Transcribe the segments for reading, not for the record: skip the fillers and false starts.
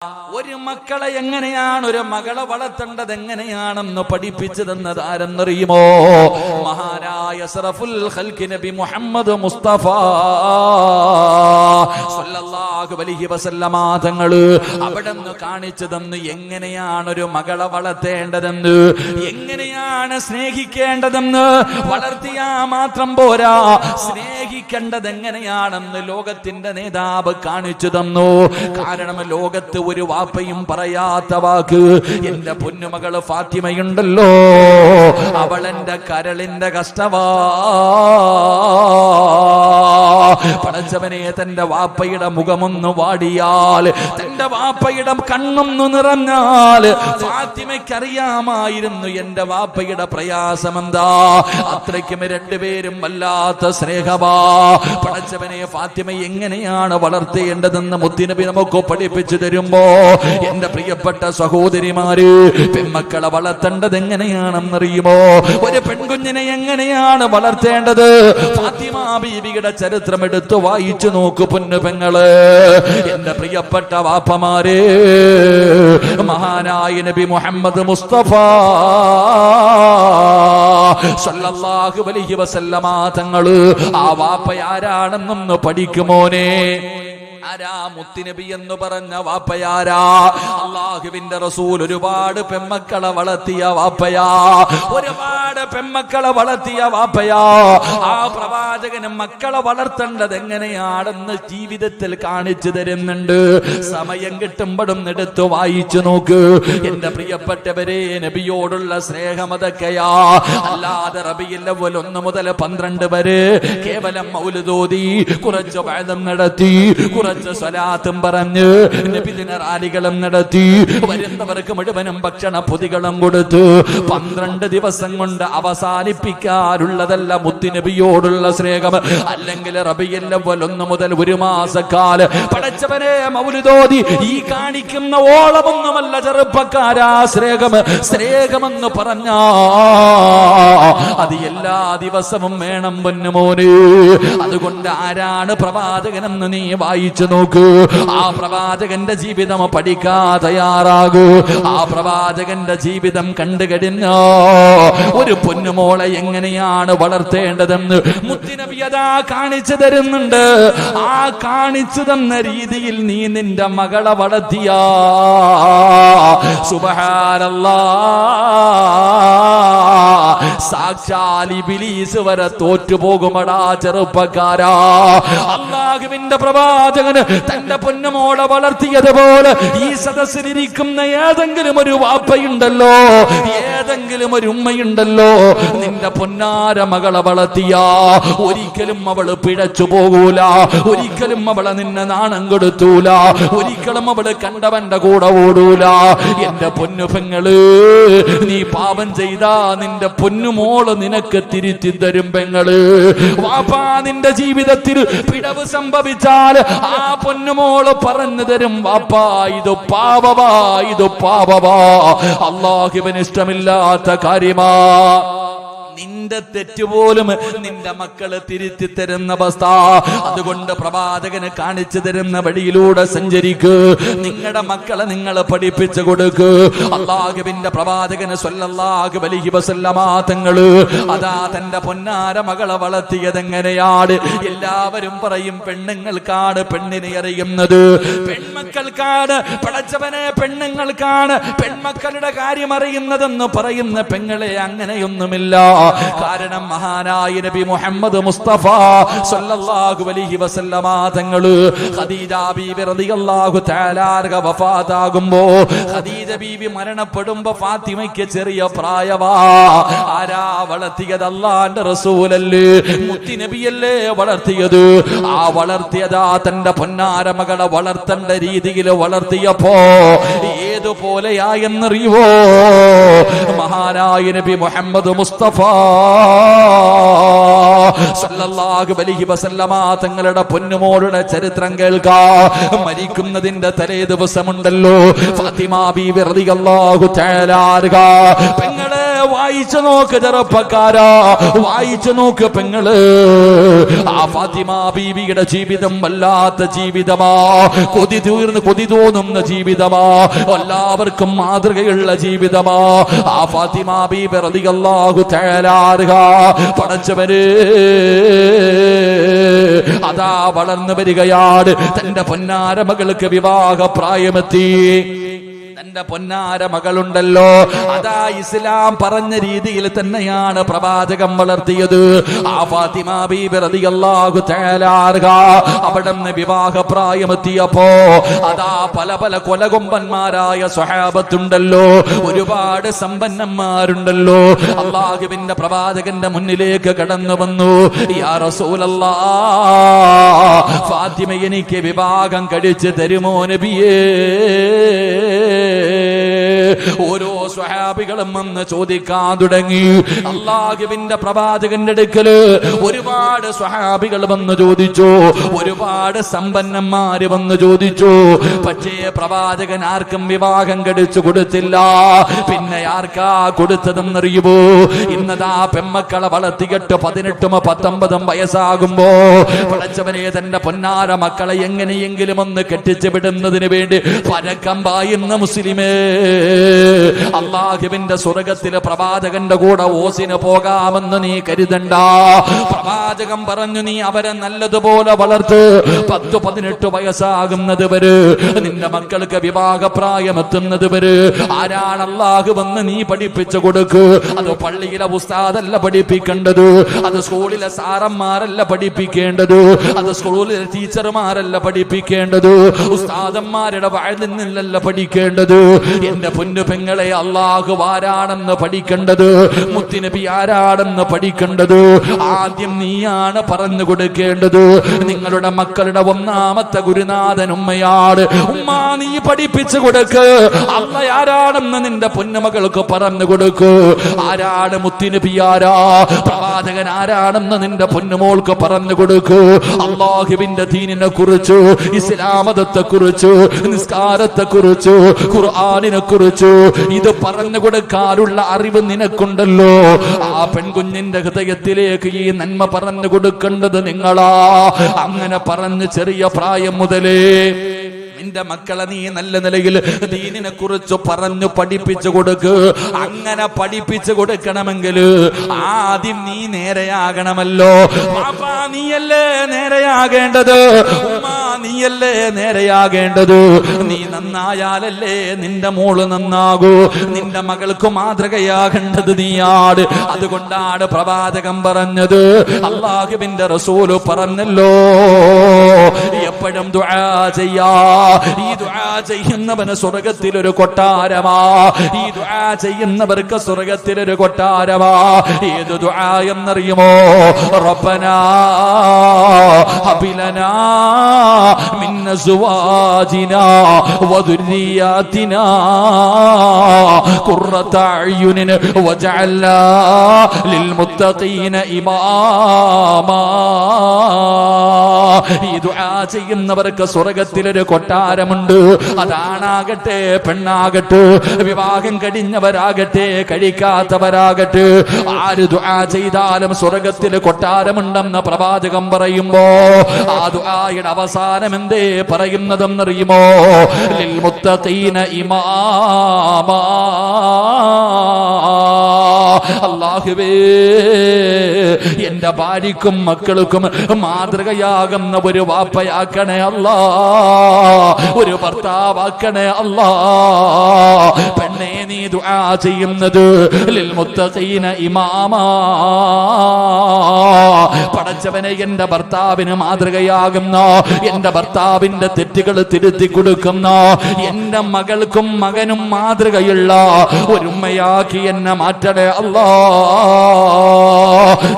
ഒരു മക്കളെ എങ്ങനെയാണ് ഒരു മകളെ വളർത്തേണ്ടത് എങ്ങനെയാണെന്ന് പഠിപ്പിച്ചു തന്നത് ആരെന്നറിയുമോ? മഹാനായ അസ്റഫുൽ ഖൽഖി നബി മുഹമ്മദ് മുസ്തഫ സല്ലല്ലാഹു അലൈഹി വസല്ലമ തങ്ങൾ അവിടെന്ന് കാണിച്ചു തന്നു എങ്ങനെയാണ് ഒരു മകളെ വളർത്തേണ്ടതെന്ന്, എങ്ങനെയാണ് സ്നേഹിക്കേണ്ടതെന്ന്. വളർത്തിയാ മാത്രം പോരാ, സ്നേഹിക്കേണ്ടത് എങ്ങനെയാണെന്ന് ലോകത്തിന്റെ നേതാവ് കാണിച്ചു തന്നു. കാരണം ലോകത്ത് ഒരു വാപ്പയും പറയാത്ത വാക്ക് എന്റെ പൊന്നുമകള് ഫാത്തിമയുണ്ടല്ലോ, അവളെന്റെ കരളിന്റെ കഷ്ടവാ. പടച്ചവനെ, തന്റെ വാപ്പയുടെ മുഖമൊന്ന് വാടിയാൽ, തന്റെ വാപ്പയുടെ കണ്ണൊന്നു നിറഞ്ഞാൽ ഫാത്തിമയ്ക്കറിയാമായിരുന്നു എന്റെ വാപ്പയുടെ പ്രയാസമെന്താ. അത്രയ്ക്കും രണ്ടുപേരും വല്ലാത്ത സ്നേഹവാ. പടച്ചവനെ, ഫാത്തിമ എങ്ങനെയാണ് വളർത്തേണ്ടതെന്ന് മുത്തുനബി നമുക്ക് പഠിപ്പിച്ചു തരുമ്പോ എന്റെ പ്രിയപ്പെട്ട സഹോദരിമാര്, പെൺമക്കളെ വളർത്തേണ്ടത് എങ്ങനെയാണെന്നറിയുമോ? ഒരു പെൺകുഞ്ഞിനെ എങ്ങനെയാണ് വളർത്തേണ്ടത്? ഫാത്തിമ ബീവിയുടെ ചരിത്രം എടുത്തു വായിച്ചു നോക്കു പൊന്നു പെങ്ങള്. എന്റെ പ്രിയപ്പെട്ട വാപ്പമാരെ, മഹാനായ നബി മുഹമ്മദ് മുസ്തഫ സല്ലല്ലാഹു അലൈഹി വസല്ലമ തങ്ങള് ആ വാപ്പ ആരാണെന്നൊന്ന് പഠിക്കുമോനെ. ആരാ മുത്തുനബി എന്ന് പറഞ്ഞ വാപ്പയാരാ? അല്ലാഹുവിന്റെ റസൂൽ ഒരുപാട് പെൺമക്കളെ വളർത്തിയ വാപ്പയാ, ഒരുപാട് പെൺമക്കളെ വളർത്തിയ വാപ്പയാ. ആ പ്രവാചകന് മക്കളെ വളർത്തേണ്ടത് എങ്ങനെയാണെന്ന് ജീവിതത്തിൽ കാണിച്ചു തരുന്നുണ്ട്. സമയം കിട്ടുമ്പോഴും എടുത്തു വായിച്ചു നോക്ക് എന്റെ പ്രിയപ്പെട്ടവരെ. നബിയോടുള്ള സ്നേഹം അതൊക്കെയാ. അല്ലാതെ റബീഉൽ അവ്വൽ 1 മുതൽ 12 വരെ കേവലം മൗലിദോതി, കുറച്ച് വഅദം നടത്തി, കുറച്ച് സ്വലാത്തും പറഞ്ഞ് നബിദിന റാലികളും നടത്തി, വരുന്നവർക്ക് മുഴുവനും ഭക്ഷണ പൊതികളും കൊടുത്ത് 12 ദിവസം കൊണ്ട് അവസാനിപ്പിക്കാറുള്ളതല്ല മുത്തുനബിയോടുള്ള സ്നേഹം. അല്ലെങ്കിൽ റബീഉൽ അവ്വൽ 1 മുതൽ 1 മാസക്കാലം പടച്ചവനെ മൗലിദോതി ഈ കാണിക്കുന്ന ഓളമൊന്നുമല്ല ചെറുപ്പക്കാരാ സ്നേഹം. സ്നേഹമെന്ന് പറഞ്ഞാ അത് എല്ലാ ദിവസവും വേണം പൊന്നുമോന്. അതുകൊണ്ട് ആരാണ് പ്രവാചകനെന്ന് നീ വായിച്ചു നോക്കൂ. ആ പ്രവാചകന്റെ ജീവിതം പഠിക്കാൻ തയ്യാറാകൂ. ആ പ്രവാചകന്റെ ജീവിതം കണ്ടു കഴിഞ്ഞോ ഒരു പൊന്നുമോളെ എങ്ങനെയാണ് വളർത്തേണ്ടതെന്ന് മുത്തുനബി അതാ കാണിച്ചു തരുന്നുണ്ട്. ആ കാണിച്ചു തന്ന രീതിയിൽ നീ നിന്റെ മകളെ വളർത്തിയാ സുബ്ഹാനല്ലാഹ്, സാക്ഷാൽ ഇബ്ലീസ് വരെ തോറ്റുപോകുമടാ ചെറുപ്പക്കാരാ. അല്ലാഹുവിന്റെ പ്രവാചകന് തന്റെ പൊന്നുമോളെ വളർത്തിയതുപോലെ ഈ സദസ്സിലിരിക്കുന്ന ഏതെങ്കിലും ഒരു വാപ്പയുണ്ടല്ലോ, ഏതെങ്കിലും ഒരു ഉമ്മയുണ്ടല്ലോ, നിന്റെ പൊന്നാര മകളെ വളർത്തിയാ ഒരിക്കലും അവള് പിഴച്ചു പോകൂല, ഒരിക്കലും അവളെ നിന്നെ നാണം കൊടുത്തൂല, ഒരിക്കലും അവള് കണ്ടവന്റെ കൂടെ ഓടൂല. എന്റെ പൊന്നു പെങ്ങള്, നീ പാപം ചെയ്താ നിന്റെ പൊന്നുമോള് നിനക്ക് തിരുത്തി തരും പെങ്ങള്. വാപ്പാ നിന്റെ ജീവിതത്തിൽ പിഴവ് സംഭവിച്ചാൽ ആ പൊന്നുമോള് പറഞ്ഞു തരും, വാപ്പാ ഇത് പാപവാ, ഇത് പാപവാ, അല്ലാഹുവിന് ഇഷ്ടമില്ലാത്ത കാര്യമാ. നിന്റെ തെറ്റുപോലും നിന്റെ മക്കള് തിരുത്തി തരുന്ന അവസ്ഥ. അതുകൊണ്ട് പ്രവാചകന് കാണിച്ചു തരുന്ന വഴിയിലൂടെ സഞ്ചരിക്ക്. നിങ്ങളുടെ മക്കളെ നിങ്ങൾ പഠിപ്പിച്ചു കൊടുക്ക്. അല്ലാഹുവിന്റെ പ്രവാചകന് സ്വല്ലല്ലാഹു അലൈഹി വസല്ലമ തങ്ങള് അതാ തന്റെ പൊന്നാര മകളെ വളർത്തിയത് എങ്ങനെയാണ്? എല്ലാവരും പറയും പെണ്ണുങ്ങൾക്കാണ് പെണ്ണിനെ അറിയുന്നത്, പെൺമക്കൾക്കാണ് പടച്ചവനെ പെണ്ണുങ്ങൾക്കാണ് പെൺമക്കളുടെ കാര്യം അറിയുന്നതെന്ന് പറയുന്ന പെങ്ങളെ അങ്ങനെയൊന്നുമില്ല. കാരണം മഹാനായ നബി മുഹമ്മദ് മുസ്തഫ സല്ലല്ലാഹു അലൈഹി വസല്ലമ തങ്ങള് ഖദീജ ബീവി റളിയല്ലാഹു തആല അൻഹ വഫാത്താകുമ്പോ, ഖദീജ ബീവി മരണപ്പെടുമ്പോ ഫാത്തിമയ്ക്ക് ചെറിയ പ്രായവാ. ആരാ വളർത്തിയത്? അല്ലാഹുവിന്റെ റസൂലല്ലേ, മുത്തുനബിയല്ലേ വളർത്തിയത്. ആ വളർത്തിയതാ തന്റെ പൊന്നാര മകളെ വളർത്തേണ്ട രീതിയിൽ വളർത്തിയപ്പോ ഏതുപോലെയായെന്നറിയുവോ? മഹാനായ നബി മുഹമ്മദ് മുസ്തഫ സല്ലല്ലാഹു അലൈഹി വസല്ലമ തങ്ങളുടെ പൊന്നുമോളുടെ ചരിത്രം കേൾക്കാ. മരിക്കുന്നതിന്റെ തലേ ദിവസമുണ്ടല്ലോ, ഫാത്തിമ ബീവി റളിയല്ലാഹു തആല അൻഹ. പെങ്ങളെ വായിച്ചു നോക്ക് ചെറുപ്പക്കാരാ, വായിച്ചു നോക്ക് പെങ്ങള്. ആ ഫാത്തിമ ബീവിയുടെ ജീവിതം വല്ലാത്ത ജീവിതമാ, കൊതി തോന്നുന്ന ജീവിതമാ, എല്ലാവർക്കും മാതൃകയുള്ള ജീവിതമാ. ആ ഫാത്തിമ ബീവി റളിയല്ലാഹു തആല അൻഹ പടച്ചവര് അതാ വളർന്നു വരികയാണ്. തന്റെ പൊന്നാര മകൾക്ക് വിവാഹ പ്രായമെത്തി. തന്റെ പൊന്നാര മകളുണ്ടല്ലോ, അതാ ഇസ്ലാം പറഞ്ഞ രീതിയിൽ തന്നെയാണ് പ്രവാചകൻ വളർത്തിയത്. ആ ഫാത്തിമ ബീബി റളിയല്ലാഹു തആല അൻഹ അവിടുന്ന് വിവാഹ പ്രായമെത്തിയപ്പോ അതാ പല പല കൊലകൊമ്പന്മാരായ സ്വഹാബത്തുണ്ടല്ലോ, ഒരുപാട് സമ്പന്നന്മാരുണ്ടല്ലോ. അല്ലാഹുവിന്റെ പ്രവാചകന്റെ മുന്നിലേക്ക് കടന്നു വന്നു. യാ റസൂലല്ലാഹ്, ഫാത്തിമ എനിക്ക് വിവാഹം കഴിച്ച് തരുമോ നബിയേ? ഓരോ സ്വഹാബികളും വന്ന് ചോദിക്കാൻ തുടങ്ങി. അല്ലാഹുവിന്റെ പ്രവാചകന്റെ അടുക്കല് ഒരുപാട് സ്വഹാബികൾ വന്ന് ചോദിച്ചു, ഒരുപാട് സമ്പന്നന്മാര് വന്ന് ചോദിച്ചു. പക്ഷേ പ്രവാചകൻ ആർക്കും വിവാഹം കഴിച്ചു കൊടുത്തില്ല. പിന്നെ ആർക്കാ കൊടുത്തതെന്നറിയുമോ? ഇന്നതാ പെമ്മക്കളെ വളർത്തിയിട്ട് 18 19 വയസ്സാകുമ്പോ പടച്ചവനെ തന്റെ പൊന്നാര മക്കളെ എങ്ങനെയെങ്കിലും ഒന്ന് കെട്ടിച്ചു വിടുന്നതിന് വേണ്ടി പരക്കം പായുന്ന മുസ്ലിമേ, അല്ലാഹുവിന്റെ സ്വർഗത്തിലെ പ്രവാചകന്റെ കൂടെ ഓസിന് പോകാമെന്ന് നീ കരുതണ്ട. പ്രവാചകൻ പറഞ്ഞു, നീ അവരെ നല്ലതുപോലെ വളർത്ത്. 10 18 വയസ്സാകുന്നത് വരെ, നിന്റെ മക്കൾക്ക് വിവാഹ പ്രായമെത്തുന്നത് വരെ ആരാണ് അല്ലാഹു വന്ന് നീ പഠിപ്പിച്ചു കൊടുക്ക്. അത് പള്ളിയിലെ ഉസ്താദല്ല പഠിപ്പിക്കേണ്ടത്, അത് സ്കൂളിലെ സാറന്മാരല്ല പഠിപ്പിക്കേണ്ടത്, അത് സ്കൂളിലെ ടീച്ചർമാരല്ല പഠിപ്പിക്കേണ്ടത്, ഉസ്താദന്മാരുടെ വായിൽ നിന്നല്ല പഠിക്കേണ്ടത്. എന്റെ പൊന്നു പെങ്ങളെ, അല്ലാഹു ആരാണെന്ന് പഠിക്കേണ്ടത്, മുത്തുനബി ആരാണെന്ന് പഠിക്കേണ്ടത് ആദ്യം നീയാണ് പറഞ്ഞു കൊടുക്കേണ്ടത്. നിങ്ങളുടെ മക്കളുടെ ഒന്നാമത്തെ ഗുരുനാഥൻ ഉമ്മയാണ്. ഉമ്മ, നീ പഠിപ്പിച്ചു കൊടുക്ക്. അല്ലാഹ് ആരാണെന്ന് നിന്റെ പൊന്നുമകൾക്ക് പറഞ്ഞു കൊടുക്ക്. ആരാണ് മുത്തുനബി, ആരാ പ്രവാചകൻ ആരാണെന്ന് നിന്റെ പൊന്നുമോൾക്ക് പറഞ്ഞു കൊടുക്ക്. അല്ലാഹുവിന്റെ ദീനിനെ കുറിച്ച്, ഇസ്ലാമതത്തെ കുറിച്ച്, നിസ്കാരത്തെ കുറിച്ച്, ഖുർആനിനെ കുറിച്ച് ഇത് പറഞ്ഞു കൊടുക്കാനുള്ള അറിവ് നിനക്കുണ്ടല്ലോ. ആ പെൺകുഞ്ഞിന്റെ ഹൃദയത്തിലേക്ക് ഈ നന്മ പറഞ്ഞു കൊടുക്കേണ്ടത് നിങ്ങളാ. അങ്ങനെ പറഞ്ഞ് ചെറിയ പ്രായം മുതലേ നിന്റെ മക്കളെ നീ നല്ല നിലയിൽ ദീനിനെ കുറിച്ച് പറഞ്ഞു പഠിപ്പിച്ചു കൊടുക്ക്. അങ്ങനെ പഠിപ്പിച്ചു കൊടുക്കണമെങ്കിൽ ആദ്യം നീ നേരെയാകണമല്ലോ. പാപ്പാ, നീയല്ലേ നേരെയാകേണ്ടത്, ഉമ്മ നീയല്ലേ നേരെയാകേണ്ടത്. നീ നന്നായാലല്ലേ നിന്റെ മോള് നന്നാകൂ. നിന്റെ മകൾക്ക് മാതൃകയാകേണ്ടത് നീയാണ്. അതുകൊണ്ടാണ് പ്രവാചകൻ പറഞ്ഞത്, അല്ലാഹുവിന്റെ റസൂല് പറഞ്ഞല്ലോ, എപ്പോഴും ദുആ ചെയ്യാ. ഈ ദുആ ചെയ്യുന്നവന് സ്വർഗ്ഗത്തിലൊരു കൊട്ടാരമാ. ഈ ദുആ ചെയ്യുന്നവർക്ക് സ്വർഗ്ഗത്തിലൊരു കൊട്ടാരമാ. ഏത് ദുആ എന്നറിയുമോ? റബ്ബനാ ഹബ് ലനാ മിൻ അസ്വാജിനാ വദുരിയാതിനാ ഖുർറത അയ്യുനിൻ വജഅൽനാ ലിൽമുത്തഖീന ഇമാമാ. ഈ ദുആ ചെയ്യുന്നവർക്ക് സ്വർഗ്ഗത്തിലൊരു കൊട്ടാരമുണ്ട്. അതാണാകട്ടെ പെണ്ണാകട്ടെ, വിവാഹം കഴിഞ്ഞവരാകട്ടെ കഴിക്കാത്തവരാകട്ടെ, ആര് ദുആ ചെയ്താലും സ്വർഗ്ഗത്തിൽ കൊട്ടാരമുണ്ടെന്ന് പ്രവാചകൻ പറയുമ്പോ ആ ദുആയുടെ അവസാനം എന്തേ പറയുന്നതെന്നറിയുമോ? ലിൽ മുത്തഖീന ഇമാമാ. അല്ലാഹുവേ, എന്റെ ഭാര്യക്കും മക്കൾക്കും മാതൃകയാകുന്ന ഒരു വാപ്പയാക്കണേ അല്ലാ, ഒരു ഭർത്താവാക്കണേ അല്ലാ. പെണ്ണേ, നീ ദുആ ചെയ്യുന്നത് ലിൽ മുത്തഖീന ഇമാമാ. പടച്ചവനെ, എന്റെ ഭർത്താവിന് മാതൃകയാകുന്ന, എന്റെ ഭർത്താവിന്റെ തെറ്റുകൾ തിരുത്തി കൊടുക്കുന്ന, എന്റെ മകൾക്കും മകനും മാതൃകയുള്ള ഒരുമ്മയാക്കി എന്നെ മാറ്റണേ അല്ലാ.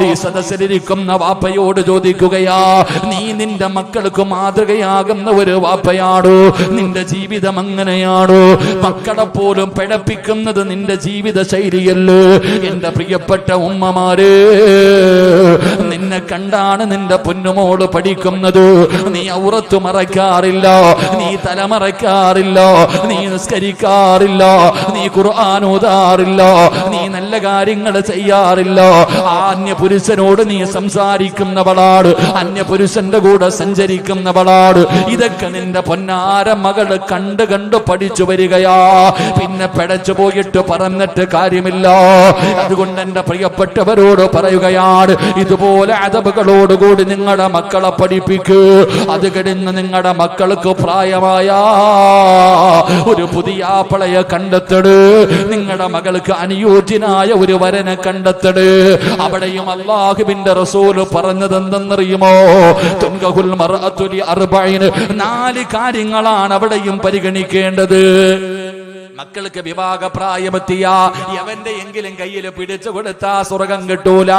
ഈ സദസ്സിലിരിക്കുന്ന വാപ്പയോട് ചോദിക്കുകയാ, നീ നിന്റെ മക്കൾക്ക് മാതൃകയാകുന്ന ഒരു വാപ്പയാണോ? നിന്റെ ജീവിതം അങ്ങനെയാണോ? മക്കളെ പോലും പിഴപ്പിക്കുന്നത് നിന്റെ ജീവിത ശൈലിയല്ലേ? എന്റെ പ്രിയപ്പെട്ട ഉമ്മമാരെ, നിന്നെ കണ്ടാണ് നിന്റെ പൊന്നുമോള് പഠിക്കുന്നത്. നീ ഔറത്ത് മറയ്ക്കാറില്ല, നീ തലമറയ്ക്കാറില്ല, നീ നിസ്കരിക്കാറില്ല, നീ ഖുർആൻ ഓതാറില്ല, നീ നല്ല കാര്യങ്ങൾ ചെയ്യാറില്ല. അന്യ പുരുഷനോട് നീ സംസാരിക്കുന്നവളാണ്, അന്യ പുരുഷന്റെ കൂടെ സഞ്ചരിക്കുന്നവളാണ്. ഇതൊക്കെ നിന്റെ പൊന്നാര മകള് കണ്ട് കണ്ട് പഠിച്ചു വരികയാ. പിന്നെ പിഴച്ചു പോയിട്ട് പറഞ്ഞിട്ട് കാര്യമില്ല. അതുകൊണ്ട് എന്റെ പ്രിയപ്പെട്ടവരോട് പറയുകയാണ്, ഇതുപോലെ അദബുകളോടുകൂടി നിങ്ങളുടെ മക്കളെ പഠിപ്പിക്കൂ. അത് കഴിഞ്ഞ് നിങ്ങളുടെ മക്കൾക്ക് പ്രായമായ ഒരു പുതിയ ആപ്പിളയെ കണ്ടെത്തട്. നിങ്ങളുടെ മകൾക്ക് അനുയോജ്യനായ ഒരു വരനെ കണ്ടെത്തട്. അവിടെയും അല്ലാഹുവിന്റെ റസൂല് പറഞ്ഞത് എന്തെന്നറിയുമോ? തുൻകഹുൽ മർഅതു ലി അർബഈൻ, 4 കാര്യങ്ങളാണ് അവിടെയും പരിഗണിക്കേണ്ടത്. മക്കൾക്ക് വിവാഹ പ്രായമെത്തിയ എവന്റെ എങ്കിലും കയ്യിൽ പിടിച്ചു കൊടുത്താ സ്വർഗം കിട്ടൂല.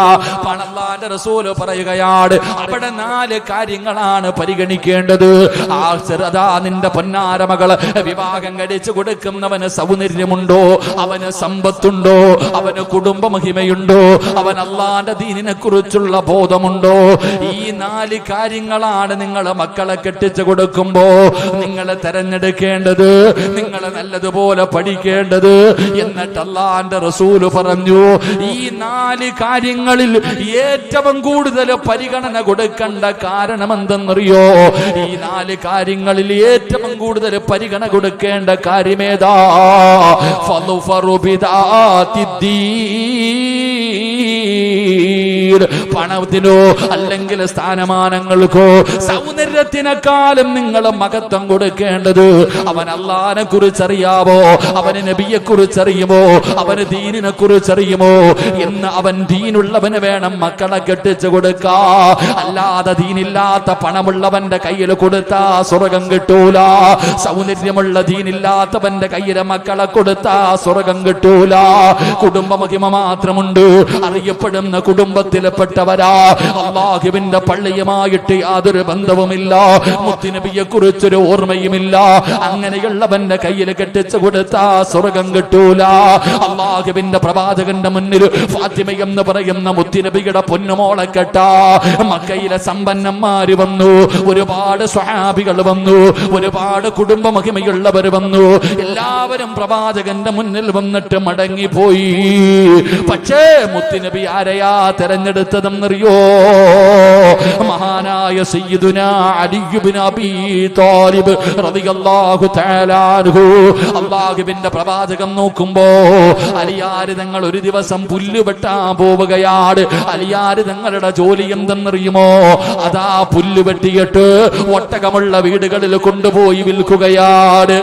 അല്ലാഹുവിന്റെ റസൂല് പറയുകയാണ്, അവിടെ 4 കാര്യങ്ങളാണ് പരിഗണിക്കേണ്ടത്. ആ ചെറുതാ നിന്റെ പൊന്നാര മകള് വിവാഹം കഴിച്ചു കൊടുക്കുന്നവന് സൗന്ദര്യമുണ്ടോ? അവന് സമ്പത്തുണ്ടോ? അവന് കുടുംബ മഹിമയുണ്ടോ? അവൻ അല്ലാഹുവിന്റെ ദീനിനെ കുറിച്ചുള്ള ബോധമുണ്ടോ? ഈ 4 കാര്യങ്ങളാണ് നിങ്ങൾ മക്കളെ കെട്ടിച്ചു കൊടുക്കുമ്പോ നിങ്ങൾ തെരഞ്ഞെടുക്കേണ്ടത്, നിങ്ങൾ നല്ലതുപോലെ പഠിക്കേണ്ടത്. എന്നിട്ട് അല്ലാഹുവിന്റെ റസൂല് പറഞ്ഞു, ഈ 4 കാര്യങ്ങളിൽ ഏറ്റവും കൂടുതൽ പരിഗണന കൊടുക്കേണ്ട കാരണം എന്തെന്നറിയോ? ഈ 4 കാര്യങ്ങളിൽ ഏറ്റവും കൂടുതൽ പരിഗണന കൊടുക്കേണ്ട കാര്യമേതാ? ഫളുഫറു ബിദാത്തിദ്ദീൻ. പണത്തിനോ അല്ലെങ്കിൽ സ്ഥാനമാനങ്ങൾക്കോ സൗന്ദര്യത്തിനെക്കാളും നിങ്ങൾ മഹത്വം കൊടുക്കേണ്ടത് അവൻ അല്ലാഹുവിനെ കുറിച്ചറിയാവോ? അവന് നബിയെ കുറിച്ചറിയുമോ? അവന് ദീനിനെ കുറിച്ചറിയുമോ? എന്ന് അവൻ ദീനുള്ളവന് വേണം മക്കളെ കെട്ടിച്ചു കൊടുക്കാ. അല്ലാതെ ദീനില്ലാത്ത പണമുള്ളവന്റെ കയ്യിൽ കൊടുത്താ സ്വർഗം കിട്ടൂല. സൗന്ദര്യമുള്ള ദീനില്ലാത്തവന്റെ കയ്യിൽ മക്കളെ കൊടുത്താ സ്വർഗം കിട്ടൂല. കുടുംബ മഹിമ മാത്രമുണ്ട്, അറിയപ്പെടുന്ന കുടുംബത്തിൽപ്പെട്ടവരാ. അല്ലാഹുവിന്റെ പള്ളിയുമായിട്ട് യാതൊരു ബന്ധവുമില്ല, മുത്തുനബിയെ കുറിച്ചൊരു ഓർമ്മയുമില്ല. അങ്ങനെയുള്ളവന്റെ കയ്യിൽ കെട്ടിച്ചു കൊടുത്താ സ്വർഗം കിട്ടൂല. അല്ലാഹുവിന്റെ പ്രവാചകന്റെ മുന്നിൽ ഫാത്തിമ എന്ന് പറയുന്ന മുത്തുനബിയുടെ പൊന്നുമോളെ കെട്ടാ മക്കയിലെ സമ്പന്നന്മാര് വന്നു, ഒരുപാട് സ്വഹാബികൾ വന്നു, ഒരുപാട് കുടുംബ മഹിമയുള്ളവർ വന്നു. എല്ലാവരും പ്രവാചകന്റെ മുന്നിൽ വന്നിട്ട് മടങ്ങിപ്പോയി. പക്ഷേ മുത്തുനബി ആരെയാ തെരഞ്ഞെടുത്തതെന്നറിയോ? മഹാനായ സയ്യിദുനാ അലി ഇബ്നു അബീ ത്വാലിബ് റളിയല്ലാഹു തആല അൻഹു. അല്ലാഹുവിന്റെ പ്രവാചകം നോക്കുമ്പോ അലിയാര് തങ്ങൾ ഒരു ദിവസം പുല്ല് വെട്ടാൻ പോവുകയാണ്. അലിയാര് തങ്ങളുടെ ജോലി എന്തെന്നറിയുമോ? അതാ പുല്ല് വെട്ടിയിട്ട് ഒട്ടകമുള്ള വീടുകളിൽ കൊണ്ടുപോയി വിൽക്കുകയാണ്.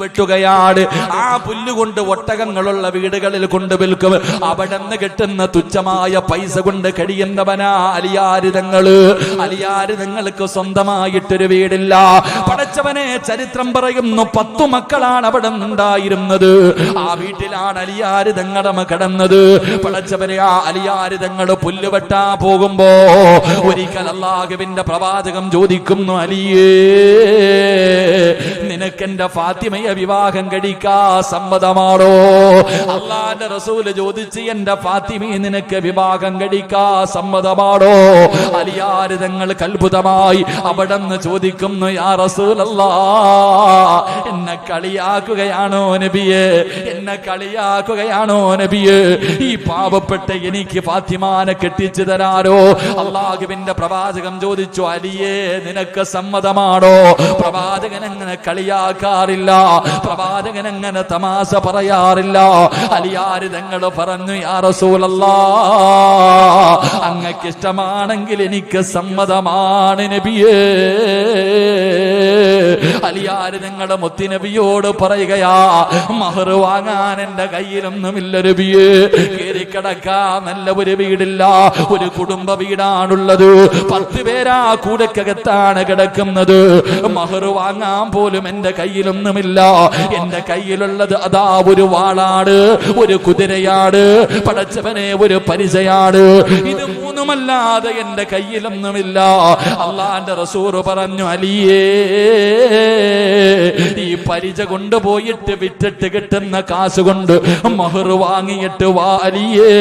വെട്ടുകയാണ്. ആ പുല്ലുകൊണ്ട് ഒട്ടകങ്ങളുള്ള വീടുകളിൽ കൊണ്ട് വിൽക്കും. അവിടെ നിന്ന് കിട്ടുന്ന തുച്ഛമായ പൈസ കൊണ്ട് കഴിയുന്നവനാ അലിയാരിതങ്ങള്. അലിയാരിതങ്ങൾക്ക് സ്വന്തമായിട്ടൊരു വീടില്ല. പടച്ചവനെ ചരിത്രം പറയുന്നു, 10 മക്കളാണ് അവിടെ നിന്നുണ്ടായിരുന്നത്. ആ വീട്ടിലാണ് അലിയാരിതങ്ങളമ കിടന്നത്. പടച്ചവനെ ആ അലിയാരിതങ്ങള് പുല്ല് വെട്ടാ പോകുമ്പോ ഒരിക്കൽ അല്ലാഹുവിന്റെ പ്രവാചകം ചോദിക്കുന്നു, അലിയേ നിനക്കെന്റെ ഫാത്തിമയെ വിവാഹം കഴിക്കാ സമ്മതമാണോ? അല്ലാഹുവിന്റെ റസൂല് ചോദിച്ച്, എന്റെ ഫാത്തിമയെ നിനക്ക് വിവാഹം കഴിക്കാ സമ്മതമാണോ? അലിയാര് തങ്ങൾ അത്ഭുതമായി അവിടെ നിന്ന് ചോദിക്കുന്നു, യാ റസൂലല്ലാഹ്, എന്നെ കളിയാക്കുകയാണോ നബിയെ? എന്നെ കളിയാക്കുകയാണോ നബിയെ? ഈ പാവപ്പെട്ട എനിക്ക് ഫാത്തിമാനെ കെട്ടിച്ചു തരാനോ? അല്ലാഹുവിന്റെ പ്രവാചകം ചോദിച്ചു, അലിയേ നിനക്ക് സമ്മതമാണോ? പ്രവാചകൻ അങ്ങനെ കളിയാക്കാറില്ല, പ്രവാചകൻ അങ്ങനെ തമാശ പറയാറില്ല. അലിയാര് തങ്ങൾ പറഞ്ഞു, യാ റസൂലല്ലാഹ്, അങ്ങക്ക് ഇഷ്ടമാണെങ്കിൽ എനിക്ക് സമ്മതമാണ് നബിയേ. അലിയാര് തങ്ങൾ മുത്തുനബിയോട് പറയുകയാ, മഹർ വാങ്ങാൻ എന്റെ കയ്യിലൊന്നുമില്ല നബിയേ. കേറി കിടക്കാൻ നല്ല ഒരു വീടില്ല, ഒരു കുടുംബ വീടാണുള്ളത്. 10 പേരാ കൂടക്കകത്താണ് കിടക്കുന്നത്. മഹർ വാങ്ങാൻ പോലും എന്റെ കയ്യിലൊന്നുമില്ല. എന്റെ കയ്യിലുള്ളത് അതാ ഒരു വാളാണ്, ഒരു കുതിരയാണ്, പടച്ചവനെ ഒരു പരിചയാണ്. ഇത് മൂന്നുമല്ലാതെ എന്റെ കയ്യിലൊന്നുമില്ല. അള്ളാന്റെ റസൂൽ പറഞ്ഞു, അലിയേ ഈ പരിച കൊണ്ടുപോയിട്ട് വിറ്റിട്ട് കിട്ടുന്ന കാശ് കൊണ്ട് മഹർ വാങ്ങിയിട്ട് വാ അലിയേ.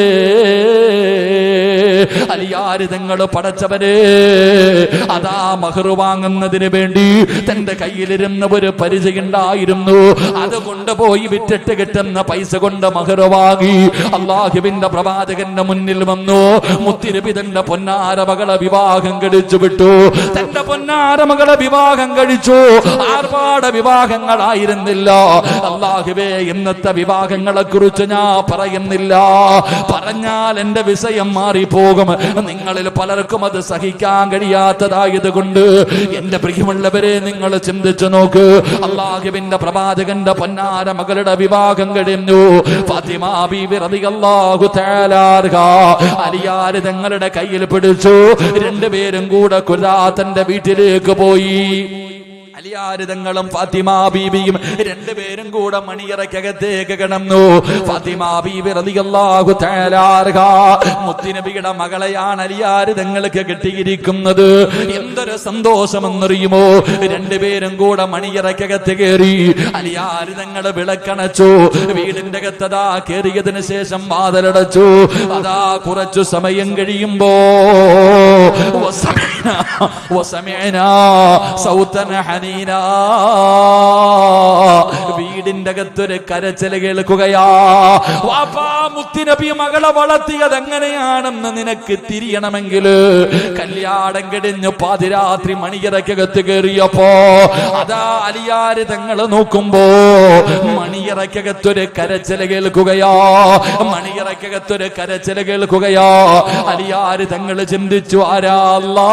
അലിയാര് തങ്ങൾ പടച്ചവരെ അതാ മഹർ വാങ്ങുന്നതിന് വേണ്ടി തന്റെ കയ്യിലിരുന്ന ഒരു പരിചയുണ്ടായിരുന്നു. അത് കൊണ്ടുപോയി വിറ്റിട്ട് കിട്ടുന്ന പൈസ കൊണ്ട് മഹർ വാങ്ങി അള്ളാഹുവിന്റെ പ്രവാചകന്റെ മുന്നിൽ വന്നു. മുത്തുനബി തന്റെ പൊന്നാര മകളെ വിവാഹം കഴിച്ചു വിട്ടു. തന്റെ പൊന്നാര മകളെ വിവാഹം കഴിച്ചു. ആർഭാട വിവാഹങ്ങളായിരുന്നില്ല. അള്ളാഹുവേ, ഇന്നത്തെ വിവാഹങ്ങളെ കുറിച്ച് ഞാൻ പറയുന്നില്ല. പറഞ്ഞാൽ എന്റെ വിഷയം മാറിപ്പോകും. നിങ്ങളിൽ പലർക്കും അത് സഹിക്കാൻ കഴിയാത്തതായത് കൊണ്ട് എന്റെ പ്രിയമുള്ളവരെ നിങ്ങൾ ചിന്തിച്ചു നോക്ക്. അള്ളാഹുവിന്റെ പ്രവാചകന്റെ പൊന്നാര മകളുടെ വിവാഹം കഴിഞ്ഞു. ഫാത്തിമ ബീവി റളിയല്ലാഹു തആല അലിയാര് തങ്ങളുടെ കയ്യിൽ പിടിച്ചു. രണ്ടുപേരും കൂടെ ഖുറാത്തിന്റെ വീട്ടിലേക്ക് പോയി. അലിയാര് തങ്ങളും ഫാത്തിമ ബീവിയും രണ്ടുപേരും കൂടെ മണിയറക്കകത്തേക്ക് കിടന്നു. ഫാത്തിമ ബീവി റളിയല്ലാഹു തആല മുത്തുനബിയുടെ മകളെയാണ് അലിയാര് തങ്ങൾക്ക് കിട്ടിയിരിക്കുന്നത്. എന്തൊരു സന്തോഷമെന്നറിയുമോ? രണ്ടുപേരും കൂടെ മണിയറക്കകത്ത് കയറി. അലിയാര് തങ്ങള് വിളക്കണച്ചു. വീടിന്റെ അകത്തതാ കയറിയതിനു ശേഷം വാതിലടച്ചു. അതാ കുറച്ചു സമയം കഴിയുമ്പോ വീടിന്റെ അകത്തൊരു കരച്ചിൽ കേൾക്കുകയാ. വാപ്പാ, മുത്തുനബി മകളെ വളർത്തിയത് എങ്ങനെയാണെന്ന് നിനക്ക് തിരിയണമെങ്കിൽ കല്യാണം കഴിഞ്ഞ് പാതിരാത്രി മണിയറക്കകത്ത് കയറിയപ്പോ അതാ അലിയാര് തങ്ങൾ നോക്കുമ്പോ മണിയറക്കകത്തൊരു കരച്ചിൽ കേൾക്കുകയാ. മണിയറക്കകത്തൊരു കരച്ചിൽ കേൾക്കുകയാ. അലിയാര് തങ്ങൾ ചിന്തിച്ചു, ആരാ അല്ലാ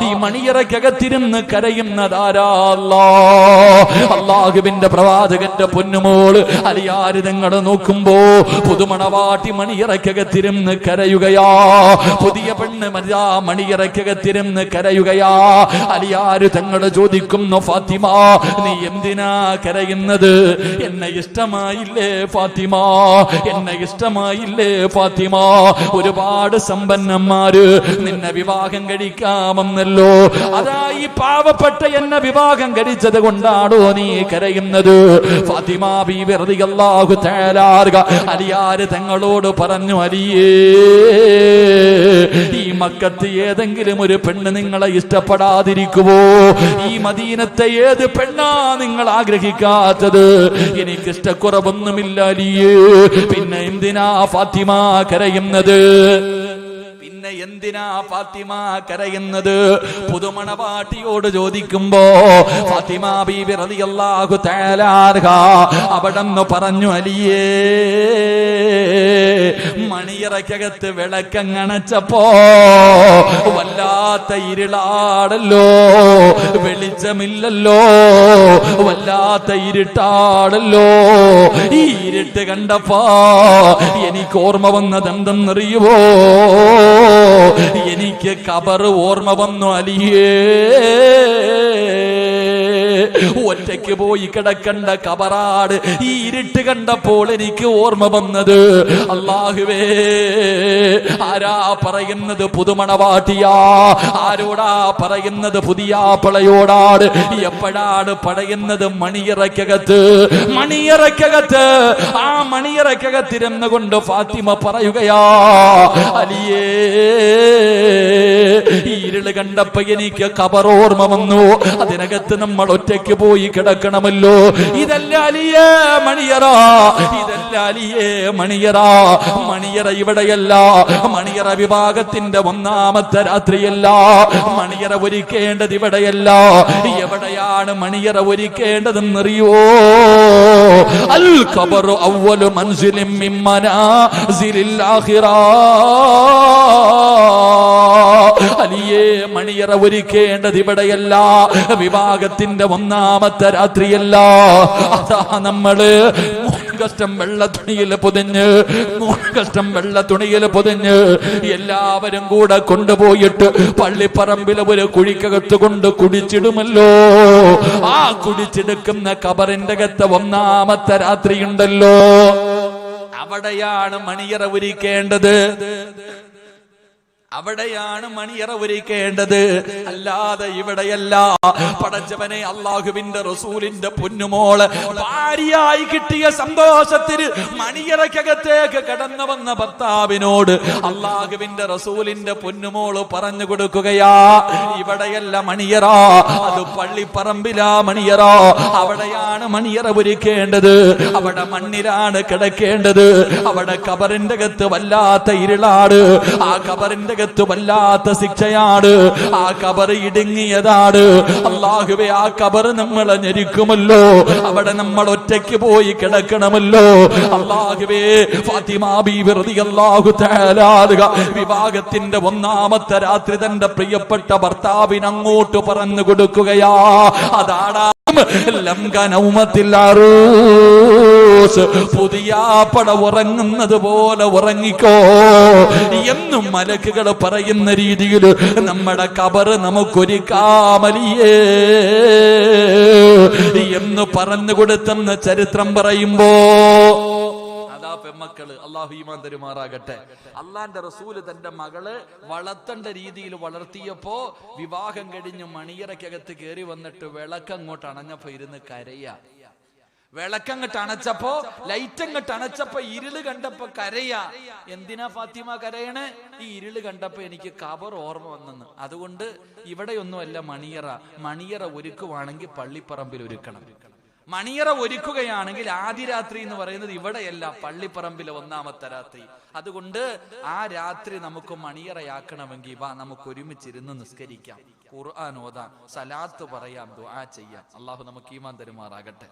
ഈ മണിയറക്കകത്തിരുന്ന് കരയുന്നതാരാ? അല്ലാഹുവിന്റെ പ്രവാചകന്റെ പൊന്നുമോള് അലിയാര് തങ്ങൾ നോക്കുമ്പോ പുതുമണവാട്ടി മണിയറക്കകത്തിരുന്ന് കരയുകയാ. പുതിയ പെണ്ണ് മണിയറക്കകത്തിരുന്ന് കരയുകയാ. അലിയാര് തങ്ങൾ ചോദിക്കുന്നു, ഫാത്തിമ നീ എന്തിനാ കരയുന്നത്? എന്നെ ഇഷ്ടമായില്ലേ ഫാത്തിമ? എന്നെ ഇഷ്ടമായില്ലേ ഫാത്തിമ? ഒരുപാട് സമ്പന്നന്മാര് നിന്നെ വിവാഹം കഴിക്കാമെന്നല്ലോ. അതാ ഈ പാവപ്പെട്ട എന്നെ വിവാഹം കഴിച്ചത് കൊണ്ടാണോ നീ കരയുന്നത്? ഫാത്തിമ ബീവി റളിയല്ലാഹു തആല അലിയാര് തങ്ങളോട് പറഞ്ഞു, അലിയേ ഈ മക്കത്ത് ഏതെങ്കിലും ഒരു പെണ്ണ് നിങ്ങളെ ഇഷ്ടപ്പെടാതിരിക്കുവോ? ഈ മദീനത്തെ ഏത് പെണ്ണാ നിങ്ങൾ ആഗ്രഹിക്കാത്തത്? എനിക്ക് ഇഷ്ടക്കുറവൊന്നുമില്ല അലിയേ. പിന്നെ എന്തിനാ ഫാത്തിമ കരയുന്നത്? എന്തിനാ ഫാത്തിമ കരയുന്നത്? പുതുമണവാട്ടിയോട് ചോദിക്കുമ്പോ ഫാത്തിമ ബീബി റളിയല്ലാഹു തആല അവിടെന്ന് പറഞ്ഞു, അലിയേ മണിയറക്കകത്ത് വിളക്കങ്ങണച്ചപ്പോ വല്ലാത്ത ഇരുളാടല്ലോ, വെളിച്ചമില്ലല്ലോ, വല്ലാത്ത ഇരുട്ടാടല്ലോ. ഈ ഇരുട്ട് കണ്ടപ്പോ എനിക്ക് ഓർമ്മ വന്നത് എന്തെന്നറിയുവോ? എനിക്ക് ഖബർ ഓർമ്മ വന്നു അലിയേ. ഒറ്റയ്ക്ക് പോയി കിടക്കണ്ട ഖബറാട്. ഈ ഇരുട്ട് കണ്ടപ്പോൾ എനിക്ക് ഓർമ്മ വന്നത്, അല്ലാഹുവേ ആരാ പറയുന്നത്? പുതുമണവാട്ടിയാ. ആരോടാ പറയുന്നത്? പുതിയാപ്പളയോടാണ്. എപ്പോഴാണ് പറയുന്നത്? മണിയറക്കകത്ത്. മണിയറക്കകത്ത് ആ മണിയറക്കകത്തിരുന്ന് കൊണ്ട് ഫാത്തിമ പറയുകയാ, അലിയേ ഈ ഇരുള് കണ്ടപ്പോ എനിക്ക് ഖബർ ഓർമ്മ വന്നു. അതിനകത്ത് നമ്മൾ ഒറ്റയ്ക്ക് പോയി കിടക്കണമല്ലോ. ഇതല്ല അലിയേ മണിയറ, ഇതല്ല അലിയേ മണിയറ. മണിയറ ഇവിടെയല്ല. മണിയറ വിഭാഗത്തിന്റെ ഒന്നാമത്തെ രാത്രിയല്ല. മണിയറ ഒരുക്കേണ്ടത് ഇവിടെയല്ല. എവിടെയാണ് മണിയറ ഒരുക്കേണ്ടതെന്നറിയോ? അൽ ഖബറു അവ്വലു മൻസിലിൻ മിൻ മനാസിലിൽ ആഖിറ. അലിയേ മണിയറ ഒരുക്കേണ്ടത് ഇവിടെയല്ല, വിഭാഗത്തിന്റെ ഒന്നാമത്തെ രാത്രിയല്ല. അതാ നമ്മള് കഷ്ടം വെള്ള തുണിയിൽ പൊതിഞ്ഞ് 3 കഷ്ടം വെള്ള തുണിയിൽ പൊതിഞ്ഞ് എല്ലാവരും കൂടെ കൊണ്ടുപോയിട്ട് പള്ളിപ്പറമ്പിലെ ഒരു കുഴിക്കകത്ത് കൊണ്ട് കുടിച്ചിടുമല്ലോ. ആ കുടിച്ചെടുക്കുന്ന ഖബറിന്റെ അകത്ത് 1-ാമത്തെ രാത്രിയുണ്ടല്ലോ, അവിടെയാണ് മണിയറ ഒരുക്കേണ്ടത്. അവിടെയാണ് മണിയറ ഒരുക്കേണ്ടത്, അല്ലാതെ ഇവിടെയല്ല. പടച്ചവനെ, അള്ളാഹുവിന്റെ റസൂലിന്റെ പൊന്നുമോള് ഭാര്യയായി കിട്ടിയ സന്തോഷത്തിന് മണിയറക്കകത്തേക്ക് കടന്നു വന്ന ഭർത്താവിനോട് അള്ളാഹുവിന്റെ റസൂലിന്റെ പൊന്നുമോള് പറഞ്ഞു കൊടുക്കുകയാ, ഇവിടെയല്ല മണിയറ, അത് പള്ളിപ്പറമ്പിലാ മണിയറ. അവിടെയാണ് മണിയറ ഒരുക്കേണ്ടത്, അവിടെ മണ്ണിലാണ് കിടക്കേണ്ടത്. അവിടെ ഖബറിന്റെ അകത്ത് വല്ലാത്ത ഇരുളാട്, ആ ഖബറിന്റെ വല്ലാത്ത ശിക്ഷയാണ്, ആ ഖബർ ഇടുങ്ങിയതാണ്. അല്ലാഹുവേ, ആ ഖബർ നമ്മളെ ഞെരിക്കുമല്ലോ, അവിടെ നമ്മൾ ഒറ്റയ്ക്ക് പോയി കിടക്കണമല്ലോ. അല്ലാഹുവേ, ഫാത്തിമ ബീവി റളിയല്ലാഹു തആല വിവാഹത്തിന്റെ 1-ാമത്തെ രാത്രി തന്റെ പ്രിയപ്പെട്ട ഭർത്താവിന് അങ്ങോട്ട് പറഞ്ഞു കൊടുക്കുകയാ, അതാണ് പുതിയാപ്പട ഉറങ്ങുന്നത് പോലെ ഉറങ്ങിക്കോ എന്നും മലക്കുകൾ പറയുന്ന രീതിയിൽ നമ്മുടെ ഖബർ നമുക്കൊരുക്കാമലിയേ എന്ന് പറഞ്ഞു കൊടുത്തെന്ന് ചരിത്രം പറയുമ്പോ, പെമ്മക്കള് അള്ളാഹു ഈമാൻ തരുമാറാകട്ടെ. അള്ളാന്റെ റസൂല് തന്റെ മകള് വളർത്തേണ്ട രീതിയിൽ വളർത്തിയപ്പോ വിവാഹം കഴിഞ്ഞ് മണിയറക്കകത്ത് കയറി വന്നിട്ട് വിളക്കങ്ങോട്ട് അണഞ്ഞപ്പോ ഇരുന്ന് കരയാ. വിളക്കങ്ങട്ട് അണച്ചപ്പോ, ലൈറ്റങ്ങട്ട് അണച്ചപ്പോ ഇരുള് കണ്ടപ്പോ കരയാ. എന്തിനാ ഫാത്തിമ കരയണേ? ഈ ഇരുള് കണ്ടപ്പോ എനിക്ക് ഖബർ ഓർമ്മ വന്നെന്ന്. അതുകൊണ്ട് ഇവിടെയൊന്നുമല്ല മണിയറ, മണിയറ ഒരുക്കുവാണെങ്കിൽ പള്ളിപ്പറമ്പിൽ ഒരുക്കണം. മണിയറ ഒരുക്കുകയാണെങ്കിൽ ആദ്യ രാത്രി എന്ന് പറയുന്നത് ഇവിടെയല്ല, പള്ളിപ്പറമ്പിലെ 1-ാമത്തെ രാത്രി. അതുകൊണ്ട് ആ രാത്രി നമുക്ക് മണിയറയാക്കണമെങ്കിൽ വാ, നമുക്ക് ഒരുമിച്ചിരുന്ന് നിസ്കരിക്കാം, ഖുർആൻ ഓതാം, സലാത്ത് പറയാം, ദുആ ചെയ്യാം. അള്ളാഹു നമുക്ക് ഈമാൻ തരുമാറാകട്ടെ.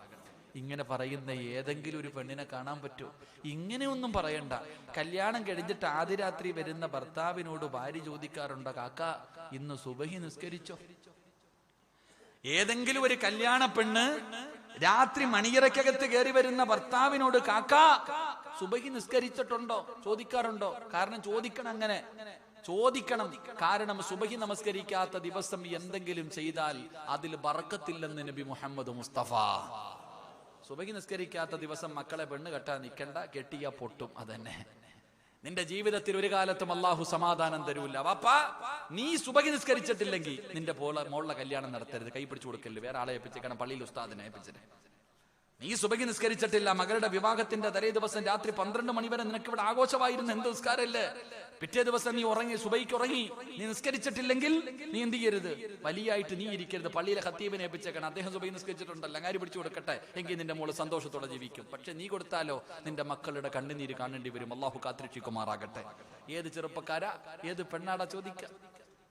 ഇങ്ങനെ പറയുന്ന ഏതെങ്കിലും ഒരു പെണ്ണിനെ കാണാൻ പറ്റുമോ? ഇങ്ങനെയൊന്നും പറയണ്ട. കല്യാണം കഴിഞ്ഞിട്ട് ആദ്യ രാത്രി വരുന്ന ഭർത്താവിനോട് ഭാര്യ ചോദിക്കാറുണ്ടോ, കാക്ക ഇന്ന് സുബഹി നിസ്കരിച്ചോ? ഏതെങ്കിലും ഒരു കല്യാണ പെണ്ണ് രാത്രി മണിയറക്കകത്ത് കയറി വരുന്ന ഭർത്താവിനോട് കാക്ക സുബഹി നിസ്കരിച്ചിട്ടുണ്ടോ ചോദിക്കാറുണ്ടോ? കാരണം ചോദിക്കണം, അങ്ങനെ ചോദിക്കണം. കാരണം സുബഹി നമസ്കരിക്കാത്ത ദിവസം എന്തെങ്കിലും ചെയ്താൽ അതിൽ ബറക്കത്തില്ലെന്ന് നബി മുഹമ്മദ് മുസ്തഫ. സുബഹി നിസ്കരിക്കാത്ത ദിവസം മക്കളെ പെണ്ണ് കെട്ടാൻ നിൽക്കണ്ട, കെട്ടിയ പൊട്ടും. അതന്നെ, നിന്റെ ജീവിതത്തിൽ ഒരു കാലത്തും അള്ളാഹു സമാധാനം തരൂല്ല. വാപ്പാ, നീ സുബഹി നിസ്കരിച്ചിട്ടില്ലെങ്കിൽ നിന്റെ മോളുടെ കല്യാണം നടത്തരുത്, കൈ പിടിച്ചു കൊടുക്കരുത്, വേറെ ആളെ ഏൽപ്പിച്ചേക്കണം, പള്ളിയിൽ ഉസ്താദിനെ ഏൽപ്പിച്ചിട്ട്. നീ സുബഹി നിസ്കരിച്ചിട്ടില്ല, മകളുടെ വിവാഹത്തിന്റെ തലേ ദിവസം രാത്രി 12 മണി വരെ നിനക്ക് ഇവിടെ ആഘോഷമായിരുന്നു, എന്ത് നിസ്കാരല്ലേ? പിറ്റേ ദിവസം നീ ഉറങ്ങി, സുബഹിക്ക് ഉറങ്ങി, നീ നിസ്കരിച്ചിട്ടില്ലെങ്കിൽ നീ എന്ത് ചെയ്യരുത്, വലിയായിട്ട് നീ ഇരിക്കരുത്, പള്ളിയിലെ ഖത്തീബിനെ ഏൽപ്പിച്ചേക്കണം, അദ്ദേഹം സുബഹി നിസ്കരിച്ചിട്ടുണ്ടല്ലോ, അങ്ങാരി പിടിച്ചു കൊടുക്കട്ടെ, എങ്കിൽ നിന്റെ മോള് സന്തോഷത്തോടെ ജീവിക്കും. പക്ഷെ നീ കൊടുത്താലോ നിന്റെ മക്കളുടെ കണ്ണുനീര് കാണേണ്ടി വരും. അള്ളാഹു കാത്തിരക്ഷിക്കുമാറാകട്ടെ. ഏത് ചെറുപ്പക്കാരാ, ഏത് പെണ്ണാടാ ചോദിക്ക,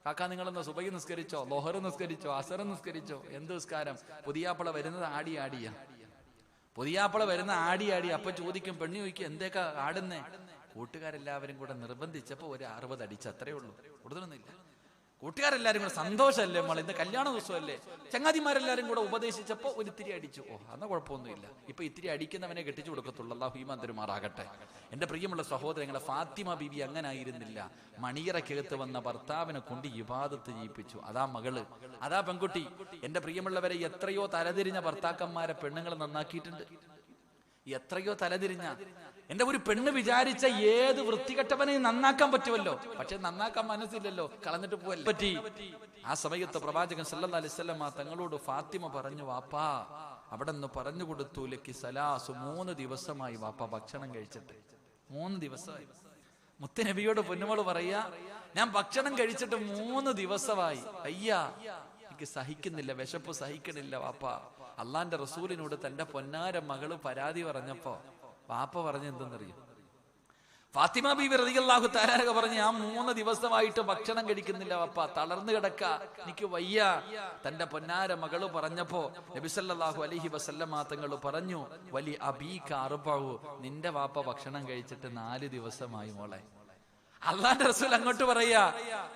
കാക്ക നിങ്ങളെന്താ സുബഹി നിസ്കരിച്ചോ, ലോഹർ നിസ്കരിച്ചോ, അസർ നിസ്കരിച്ചോ? എന്ത് നിസ്കാരം? പുതിയാപ്പള വരുന്നത് ആടിയാ, പുതിയാപ്പള വരുന്ന ആടി. അപ്പൊ ചോദിക്കും, പെണ്ണി ചോദിക്കും, എന്തേക്കാ ആടുന്നേ? കൂട്ടുകാരെല്ലാവരും കൂടെ നിർബന്ധിച്ചപ്പോ ഒരു 60 അടിച്ച്, അത്രേ ഉള്ളൂ, കൂടുതലൊന്നുമില്ല. കൂട്ടുകാരെല്ലാരും കൂടെ സന്തോഷമല്ലേ നമ്മൾ, ഇന്ന് കല്യാണ ദിവസമല്ലേ, ചങ്ങാതിമാരെല്ലാരും കൂടെ ഉപദേശിച്ചപ്പോ ഒരു ഇത്തിരി അടിച്ചു. അന്ന് കുഴപ്പമൊന്നുമില്ല. ഇപ്പൊ ഇത്തിരി അടിക്കുന്നവനെ കെട്ടിച്ചു കൊടുക്കത്തുള്ളൂ. അല്ലാഹു ഈമാൻ തരുമാറാകട്ടെ. എന്റെ പ്രിയമുള്ള സഹോദരങ്ങളെ, ഫാത്തിമ ബീവി അങ്ങനെ ആയിരുന്നില്ല. മണിയറക്കകത്ത് വന്ന ഭർത്താവിനെ കൊണ്ട് ഇബാദത്ത് ചെയ്യിപ്പിച്ചു. അതാ മകള്, അതാ പെൺകുട്ടി. എന്റെ പ്രിയമുള്ളവരെ, എത്രയോ തലതിരിഞ്ഞ ഭർത്താക്കന്മാരെ പെണ്ണുങ്ങൾ നന്നാക്കിയിട്ടുണ്ട്. എത്രയോ തലതിരിഞ്ഞ. എന്റെ ഒരു പെണ്ണ് വിചാരിച്ച ഏത് വൃത്തികെട്ടവനെ നന്നാക്കാൻ പറ്റുമല്ലോ, പക്ഷെ നന്നാക്കാൻ മനസ്സില്ലല്ലോ, കളഞ്ഞിട്ട് പോവല്ലേ പറ്റി. ആ സമയത്ത് പ്രവാചകൻ സല്ലല്ലാഹു അലൈഹി വസല്ലം തങ്ങളോട് ഫാത്തിമ പറഞ്ഞു, വാപ്പാ അവിടെ നിന്ന് പറഞ്ഞു കൊടുത്തു, ലക്കി സലാസ്, 3 ദിവസമായി വാപ്പ ഭക്ഷണം കഴിച്ചിട്ട്, 3 ദിവസമായി. മുത്തുനബിയോട് പൊന്നുമോള് പറയാ, ഞാൻ ഭക്ഷണം കഴിച്ചിട്ട് 3 ദിവസമായി, അയ്യാ എനിക്ക് സഹിക്കുന്നില്ല, വിശപ്പ് സഹിക്കണില്ല വാപ്പ. അള്ളാന്റെ റസൂലിനോട് തന്റെ പൊന്നാര മകള് പരാതി പറഞ്ഞപ്പോ വാപ്പ പറഞ്ഞ എന്തെന്നറിയും? ഫാത്തിമ ബീവി റളിയല്ലാഹു തആല പറഞ്ഞു, ഞാൻ 3 ദിവസമായിട്ട് ഭക്ഷണം കഴിക്കുന്നില്ല വാപ്പ, തളർന്നു കിടക്ക, എനിക്ക് വയ്യ. തന്റെ പൊന്നാര മകള് പറഞ്ഞപ്പോ നബി സല്ലല്ലാഹു അലൈഹി വസല്ലമ തങ്ങൾ പറഞ്ഞു, വലി അബീക അർബഉ, നിന്റെ വാപ്പ ഭക്ഷണം കഴിച്ചിട്ട് 4 ദിവസമായി മോളെ. അള്ളാന്റെ റസൂൽ അങ്ങോട്ട് പറയാ,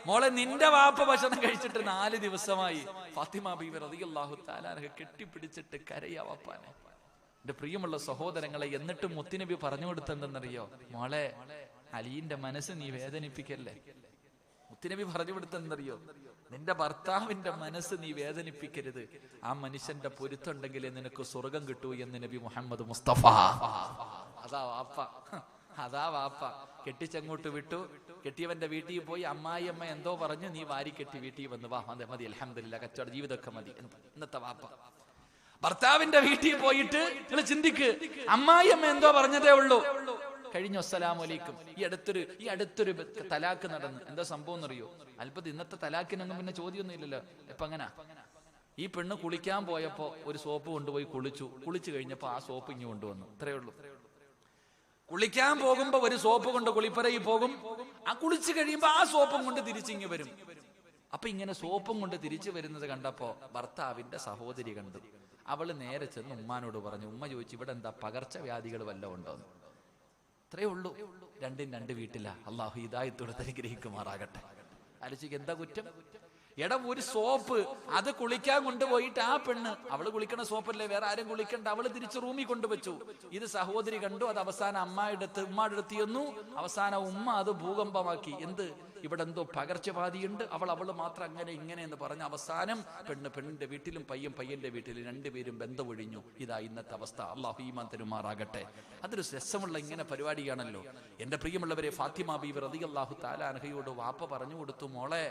മോളെ നിന്റെ വാപ്പ ഭക്ഷണം കഴിച്ചിട്ട് 4 ദിവസമായി. ഫാത്തിമ ബീവി റളിയല്ലാഹു തആല കെട്ടിപ്പിടിച്ചിട്ട് കരയാ വാപ്പാനെ. എന്റെ പ്രിയമുള്ള സഹോദരങ്ങളെ, എന്നിട്ട് മുത്തുനബി പറഞ്ഞു കൊടുത്തെന്തെന്നറിയോ? മോളെ, അലിയുടെ മനസ്സ് നീ വേദനിപ്പിക്കല്ലേ. മുത്തുനബി പറഞ്ഞു കൊടുത്തെന്നറിയോ? നിന്റെ ഭർത്താവിന്റെ മനസ്സ് നീ വേദനിപ്പിക്കരുത്. ആ മനുഷ്യന്റെ പൊരുത്തുണ്ടെങ്കിലേ നിനക്ക് സ്വർഗം കിട്ടൂ എന്ന് നബി മുഹമ്മദ് മുസ്തഫ. അതാ വാപ്പ കെട്ടിച്ചങ്ങോട്ട് വിട്ടു. കെട്ടിയവന്റെ വീട്ടിൽ പോയി അമ്മായിയമ്മ എന്തോ പറഞ്ഞു, നീ വാരി കെട്ടി വീട്ടിൽ വന്നു. വാ, അതെ മതി, അൽഹംദുലില്ലാ, കച്ചവട ജീവിതമൊക്കെ മതി. ഇന്നത്തെ വാപ്പ ഭർത്താവിന്റെ വീട്ടിൽ പോയിട്ട് നിങ്ങൾ ചിന്തിക്ക്, അമ്മായിയമ്മ എന്തോ പറഞ്ഞതേ ഉള്ളൂ, കഴിഞ്ഞു, അസ്സലാമു അലൈക്കും. ഈ അടുത്തൊരു തലാക്ക് നടന്നു. എന്താ സംഭവം എന്നറിയോ? അല്പം ഇന്നത്തെ തലാക്കിനൊന്നും പിന്നെ ചോദ്യമൊന്നും ഇല്ലല്ലോ. ഇപ്പൊ അങ്ങനെ ഈ പെണ്ണ് കുളിക്കാൻ പോയപ്പോ ഒരു സോപ്പ് കൊണ്ടുപോയി കുളിച്ചു കഴിഞ്ഞപ്പോ ആ സോപ്പ് ഇങ്ങ് കൊണ്ടുവന്നു. അത്രേ ഉള്ളൂ. കുളിക്കാൻ പോകുമ്പോ ഒരു സോപ്പ് കൊണ്ട് കുളിപ്പറയിൽ പോകും, ആ കുളിച്ചു കഴിയുമ്പോ ആ സോപ്പും കൊണ്ട് തിരിച്ചിങ്ങ് വരും. അപ്പൊ ഇങ്ങനെ സോപ്പും കൊണ്ട് തിരിച്ചു വരുന്നത് കണ്ടപ്പോ ഭർത്താവിന്റെ സഹോദരി കണ്ടു. അവള് നേരെ ചെന്ന് ഉമ്മാനോട് പറഞ്ഞു. ഉമ്മ ചോദിച്ചു, ഇവിടെ എന്താ പകർച്ചവ്യാധികൾ വല്ലതും ഉണ്ടോന്ന്. അത്രേ ഉള്ളൂ. രണ്ടും രണ്ട് വീട്ടിലാ. അള്ളാഹു ഹിദായത്തോടെ അനുഗ്രഹിക്കുമാറാകട്ടെ. ആലോചിക്ക്, എന്താ കുറ്റം? എടാ, ഒരു സോപ്പ് അത് കുളിക്കാൻ കൊണ്ടുപോയിട്ട് ആ പെണ്ണ്, അവള് കുളിക്കണ സോപ്പല്ലേ, വേറെ ആരും കുളിക്കണ്ട, അവള് തിരിച്ച് റൂമിൽ കൊണ്ടുവച്ചു. ഇത് സഹോദരി കണ്ടു. അത് അവസാനം ഉമ്മയുടെ അടുത്ത് ചെന്നു. അവസാനം ഉമ്മ അത് ഭൂകമ്പമാക്കി. എന്ത്, ഇവിടെ എന്തോ പകർച്ചവ്യാധിയുണ്ട്, അവള് മാത്രം അങ്ങനെ ഇങ്ങനെ എന്ന് പറഞ്ഞ അവസാനം പെണ്ണിന്റെ വീട്ടിലും പയ്യന്റെ വീട്ടിലും രണ്ടുപേരും ബന്ധമൊഴിഞ്ഞു. ഇതാ ഇന്നത്തെ അവസ്ഥ. അള്ളാഹു ഈമാൻ തരുമാറാകട്ടെ. അതൊരു രസമുള്ള ഇങ്ങനെ പരിപാടിയാണല്ലോ. എന്റെ പ്രിയമുള്ളവരെ, ഫാത്തിമ ബീവി റളിയല്ലാഹു തആല അൻഹയോട് വാപ്പ പറഞ്ഞു കൊടുത്തു, മോളെ,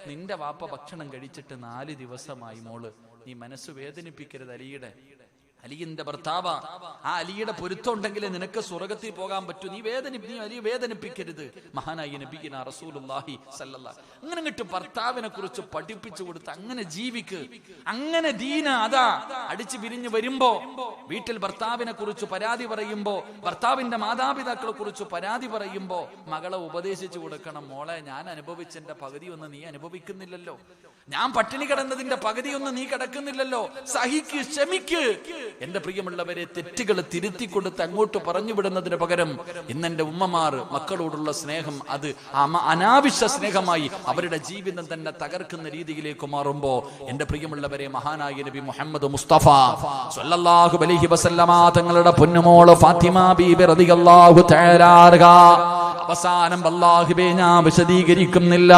നിന്റെ വാപ്പ ഭക്ഷണം കഴിച്ചിട്ട് 4 ദിവസമായി. മോള്, നീ മനസ്സ് വേദനിപ്പിക്കരുത്. അലിയുടെ ഭർത്താവ, ആ അലിയുടെ പൊരുത്തം ഉണ്ടെങ്കിലേ നിനക്ക് സ്വർഗത്തിൽ പോകാൻ പറ്റൂ. നീ അലിയെ വേദനിപ്പിക്കരുത്. മഹാനായ നബിയിന റസൂലുള്ളാഹി സല്ലല്ലാഹു അങ്ങനെ അങ്ങോട്ട് ഭർത്താവിനെ കുറിച്ച് പഠിപ്പിച്ചു കൊടുത്ത് അങ്ങനെ ജീവിക്ക്. അങ്ങനെ ദീന അതാ അടിച്ചു പിരിഞ്ഞു വരുമ്പോ വീട്ടിൽ ഭർത്താവിനെ കുറിച്ച് പരാതി പറയുമ്പോ, ഭർത്താവിന്റെ മാതാപിതാക്കളെ കുറിച്ച് പരാതി പറയുമ്പോ മകളെ ഉപദേശിച്ചു കൊടുക്കണം. മോളെ, ഞാൻ അനുഭവിച്ചതിന്റെ പകുതിയൊന്നും നീ അനുഭവിക്കുന്നില്ലല്ലോ. ഞാൻ പട്ടിണി കിടന്നതിന്റെ പകുതിയൊന്നും നീ കിടക്കുന്നില്ലല്ലോ. സഹിക്ക്, ക്ഷമിക്ക്. എന്റെ പ്രിയമുള്ളവരെ, തെറ്റുകൾ തിരുത്തി കൊടുത്ത് അങ്ങോട്ട് പറഞ്ഞു വിടുന്നതിന് പകരം ഇന്നെന്റെ ഉമ്മമാർ മക്കളോടുള്ള സ്നേഹം അത് അനാവശ്യ സ്നേഹമായി അവരുടെ ജീവിതം തന്നെ തകർക്കുന്ന രീതിയിലേക്ക് മാറുമ്പോ, എന്റെ പ്രിയമുള്ളവരെ, മഹാനായ നബി മുഹമ്മദ് മുസ്തഫ സ്വല്ലല്ലാഹു അലൈഹി വസല്ലമ തങ്ങളുടെ പൊന്നുമോള് ഫാത്തിമ ബീബി റളിയല്ലാഹു തആല അൻഹ, അവസാനം അല്ലാഹുവേ ഞാൻ വിശദീകരിക്കുന്നില്ല,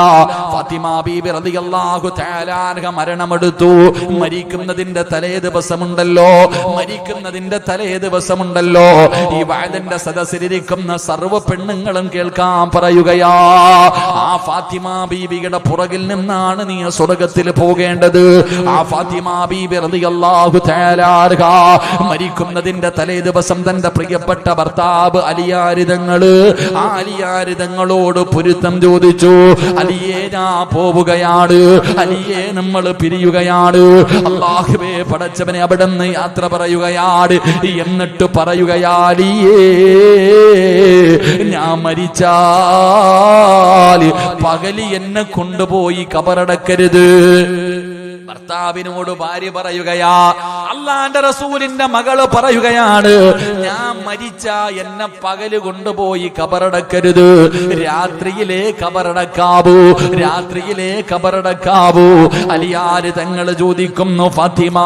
ഫാത്തിമ ബീബി റളിയല്ലാഹു തആല അൻഹ മരണമെടുത്തു. മരിക്കുന്നതിന്റെ തലേ ദിവസമുണ്ടല്ലോ ഈ വഅദിന്റെ സദസ്സിലിരിക്കുന്ന സർവ്വ പെണ്ണുങ്ങളും കേൾക്കാൻ പറയുകയാ, ആ ഫാത്തിമ ബീബിയുടെ പുറകിൽ നിന്നാണ് നീ സ്വർഗ്ഗത്തിൽ പോകേണ്ടത്. ആ ഫാത്തിമ ബീബി റളിയല്ലാഹു തആല അൻഹ മരിക്കുന്നതിന്റെ തലേ ദിവസം തന്റെ പ്രിയപ്പെട്ട ഭർത്താവ് അലിയാരിതങ്ങളോട് പൊരുത്തം ചോദിച്ചു. അലിയേ, ഞാൻ പോവുകയാണ്. അലിയേ, നമ്മൾ പിരിയുകയാണ്. അല്ലാഹുവേ പടച്ചവനെ, അവിടുന്ന് യാത്ര പറയുകയാണ്. എന്നിട്ട് പറയുകയാലിയേ, ഞാൻ മരിച്ചാൽ പകലി എന്നെ കൊണ്ടുപോയി കബറടക്കരുത്. ഭർത്താവിനോട് ഭാര്യ പറയുകയാ. അള്ളാന്റെ റസൂലിന്റെ മകള് പറയുകയാണ്, ഞാൻ മരിച്ച എന്നെ പകല് കൊണ്ടുപോയി കബറടക്കരുത്, രാത്രിയിലേ കബറടക്കാവൂ. അലിയാര് തങ്ങൾ ചോദിക്കുന്നു, ഫാത്തിമ,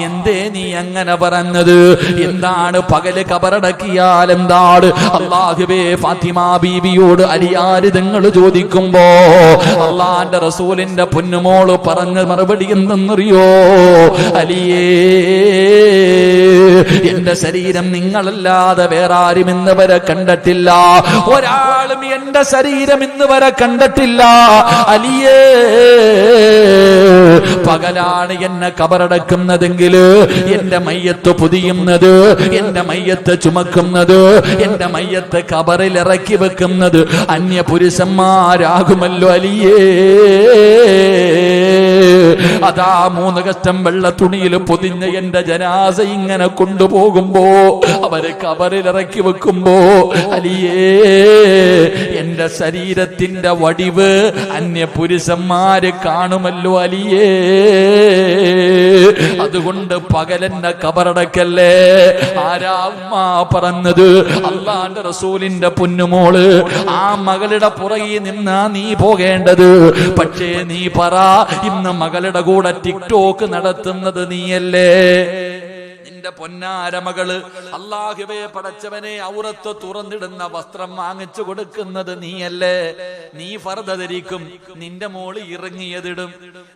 എന്തേ നീ അങ്ങനെ പറഞ്ഞത്? എന്താണ് പകല് കബറടക്കിയാൽ എന്താണ്? അല്ലാഹുവേ, ഫാത്തിമ ബീവിയോട് അലിയാര് തങ്ങൾ ചോദിക്കുമ്പോ അള്ളാന്റെ റസൂലിന്റെ പൊന്നുമോള് പറഞ്ഞ മറുപടി എന്തെന്നറിയോ? അലിയേ, എന്റെ ശരീരം നിങ്ങളല്ലാതെ വേറെ ആരും ഇന്ന് വരെ കണ്ടിട്ടില്ല. ഒരാളും എന്റെ ശരീരം ഇന്ന് വരെ കണ്ടിട്ടില്ല. അലിയേ, പകലാണ് എന്നെ കബറടക്കുന്നതെങ്കിൽ എന്റെ മയ്യത്ത് പൊതിയുന്നത്, എന്റെ മയ്യത്ത് ചുമക്കുന്നത്, എന്റെ മയ്യത്ത് കബറിൽ ഇറക്കി വെക്കുന്നത് അന്യ പുരുഷന്മാരാകുമല്ലോ. അലിയേ, അതാ 3 കഷ്ടം വെള്ള തുണിയിൽ പൊതിഞ്ഞ എന്റെ ജനാസ ഇങ്ങനെ കൊണ്ടുപോകുമ്പോ, അവരെ കബറിലിറക്കി വെക്കുമ്പോ, അലിയേ, എന്റെ ശരീരത്തിന്റെ വടിവ് അന്യ പുരുഷന്മാര് കാണുമല്ലോ. അലിയേ, അതുകൊണ്ട് പകലെന്നെ കബറടക്കല്ലേ. ആരാ ഉമ്മ പറഞ്ഞത്? അള്ളാന്റെ റസൂലിന്റെ പൊന്നുമോള്. ആ മകളുടെ പുറകിൽ നിന്നാ നീ പോകേണ്ടത്. പക്ഷേ നീ പറ, ഇന്ന് മകളുടെ കൂടെ ടിക്ടോക്ക് നടത്തുന്നത് നീയല്ലേ? നിന്റെ പൊന്നാരമകള് അല്ലാഹുവേ പടച്ചവനെ ഔറത്ത് തുറന്നിടുന്ന വസ്ത്രം വാങ്ങിച്ചു കൊടുക്കുന്നത് നീയല്ലേ? നീ ഫർദ ധരിക്കും, നിന്റെ മോള് ഇറങ്ങിയതിടും.